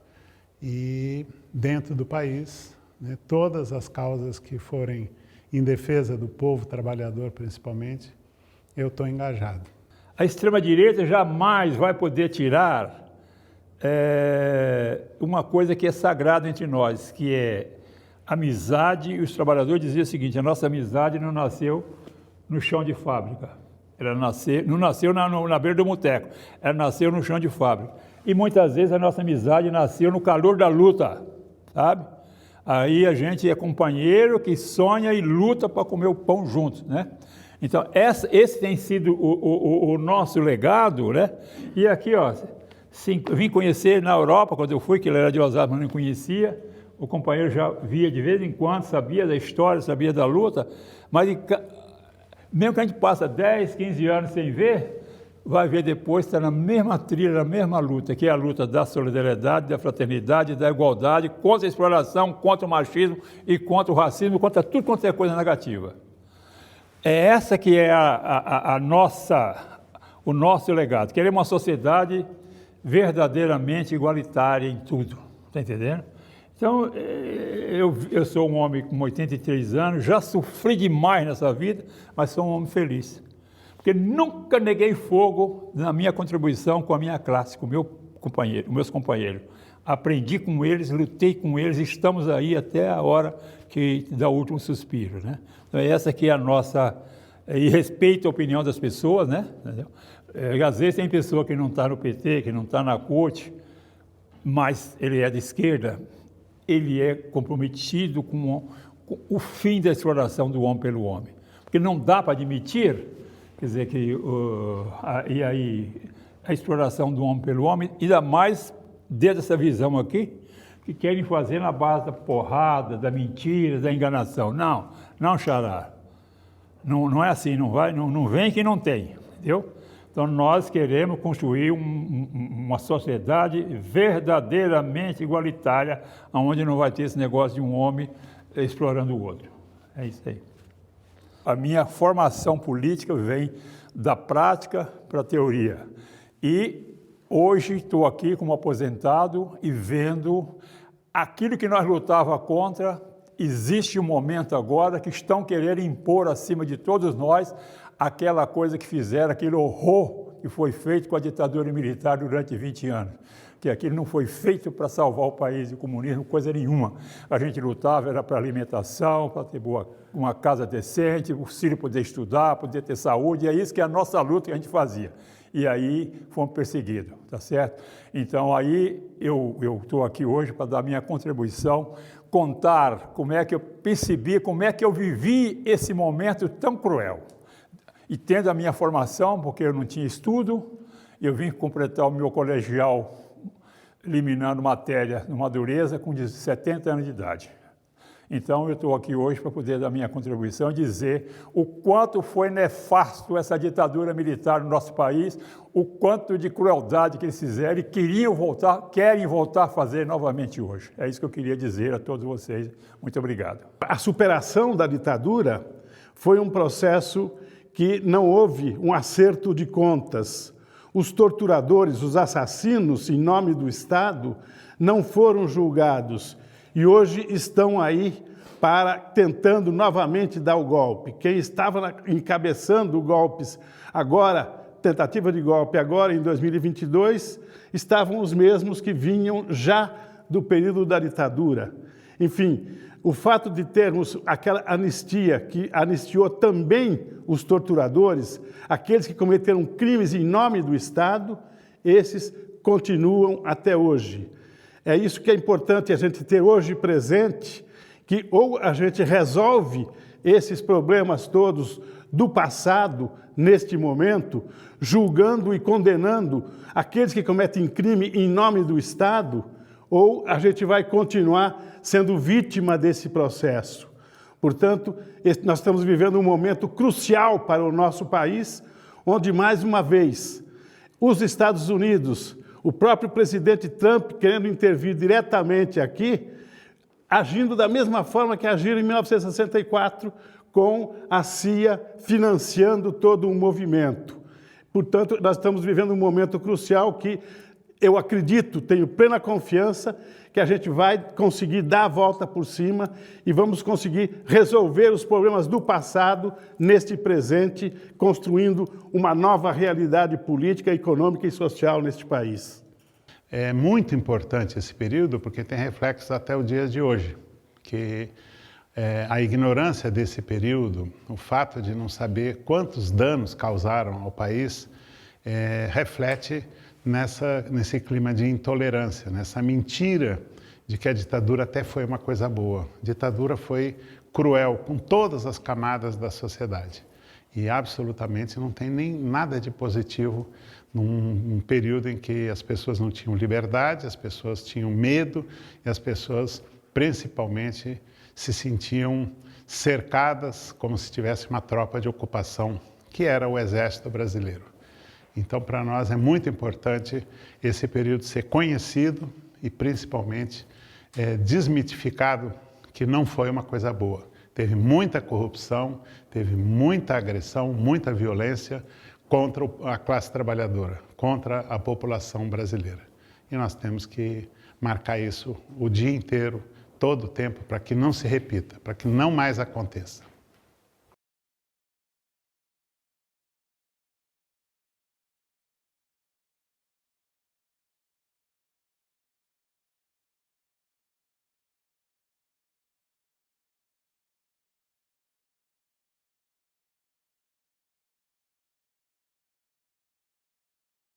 e dentro do país, né, todas as causas que forem em defesa do povo trabalhador, principalmente, eu estou engajado. A extrema-direita jamais vai poder tirar uma coisa que é sagrada entre nós, que é amizade. E os trabalhadores diziam o seguinte: a nossa amizade não nasceu no chão de fábrica, ela não nasceu na beira do boteco, ela nasceu no chão de fábrica. E muitas vezes a nossa amizade nasceu no calor da luta, sabe? Aí a gente é companheiro que sonha e luta para comer o pão juntos, né? Então, esse tem sido o nosso legado, né? E aqui, ó, vim conhecer na Europa, quando eu fui, que ele era de Osasco, mas não conhecia. O companheiro já via de vez em quando, sabia da história, sabia da luta, mas mesmo que a gente passa 10, 15 anos sem ver, vai ver depois, está na mesma trilha, na mesma luta, que é a luta da solidariedade, da fraternidade, da igualdade, contra a exploração, contra o machismo e contra o racismo, contra tudo quanto é coisa negativa. É essa que é o nosso legado. Queremos uma sociedade verdadeiramente igualitária em tudo, está entendendo? Então, eu sou um homem com 83 anos, já sofri demais nessa vida, mas sou um homem feliz. Porque nunca neguei fogo na minha contribuição com a minha classe, com meus companheiros. Aprendi com eles, lutei com eles, estamos aí até a hora que dá o último suspiro, né? Então, essa aqui é a nossa... E respeito a opinião das pessoas, né? Às vezes tem pessoa que não está no PT, que não está na CUT, mas ele é de esquerda, ele é comprometido com o fim da exploração do homem pelo homem. Porque não dá para admitir, quer dizer, que a exploração do homem pelo homem, ainda mais dentro dessa visão aqui, que querem fazer na base da porrada, da mentira, da enganação. Não, xará. Não é assim, não vem que não tem, entendeu? Então, nós queremos construir uma sociedade verdadeiramente igualitária, onde não vai ter esse negócio de um homem explorando o outro. É isso aí. A minha formação política vem da prática para a teoria. E hoje estou aqui como aposentado e vendo aquilo que nós lutávamos contra. Existe um momento agora que estão querendo impor acima de todos nós aquela coisa que fizeram, aquele horror que foi feito com a ditadura militar durante 20 anos. Que aquilo não foi feito para salvar o país do comunismo, coisa nenhuma. A gente lutava, era para alimentação, para ter uma casa decente, o filho poder estudar, poder ter saúde, e é isso que é a nossa luta que a gente fazia. E aí fomos perseguidos, tá certo? Então aí eu estou aqui hoje para dar minha contribuição, contar como é que eu percebi, como é que eu vivi esse momento tão cruel. E tendo a minha formação, porque eu não tinha estudo, eu vim completar o meu colegial eliminando matéria numa dureza com 70 anos de idade. Então, eu estou aqui hoje para poder dar minha contribuição e dizer o quanto foi nefasto essa ditadura militar no nosso país, o quanto de crueldade que eles fizeram e querem voltar a fazer novamente hoje. É isso que eu queria dizer a todos vocês. Muito obrigado. A superação da ditadura foi um processo que não houve um acerto de contas. Os torturadores, os assassinos em nome do Estado, não foram julgados e hoje estão aí tentando novamente dar o golpe. Quem estava encabeçando golpes agora, tentativa de golpe agora em 2022, estavam os mesmos que vinham já do período da ditadura. Enfim, o fato de termos aquela anistia que anistiou também os torturadores, aqueles que cometeram crimes em nome do Estado, esses continuam até hoje. É isso que é importante a gente ter hoje presente, que ou a gente resolve esses problemas todos do passado, neste momento, julgando e condenando aqueles que cometem crime em nome do Estado, ou a gente vai continuar sendo vítima desse processo. Portanto, nós estamos vivendo um momento crucial para o nosso país, onde, mais uma vez, os Estados Unidos, o próprio presidente Trump querendo intervir diretamente aqui, agindo da mesma forma que agiram em 1964, com a CIA financiando todo um movimento. Portanto, nós estamos vivendo um momento crucial que eu acredito, tenho plena confiança que a gente vai conseguir dar a volta por cima e vamos conseguir resolver os problemas do passado neste presente, construindo uma nova realidade política, econômica e social neste país. É muito importante esse período porque tem reflexos até o dia de hoje, que a ignorância desse período, o fato de não saber quantos danos causaram ao país, reflete nesse clima de intolerância, nessa mentira de que a ditadura até foi uma coisa boa. A ditadura foi cruel com todas as camadas da sociedade e absolutamente não tem nem nada de positivo num período em que as pessoas não tinham liberdade, as pessoas tinham medo e as pessoas principalmente se sentiam cercadas como se tivesse uma tropa de ocupação, que era o Exército Brasileiro. Então, para nós é muito importante esse período ser conhecido e, principalmente, desmitificado que não foi uma coisa boa. Teve muita corrupção, teve muita agressão, muita violência contra a classe trabalhadora, contra a população brasileira. E nós temos que marcar isso o dia inteiro, todo o tempo, para que não se repita, para que não mais aconteça.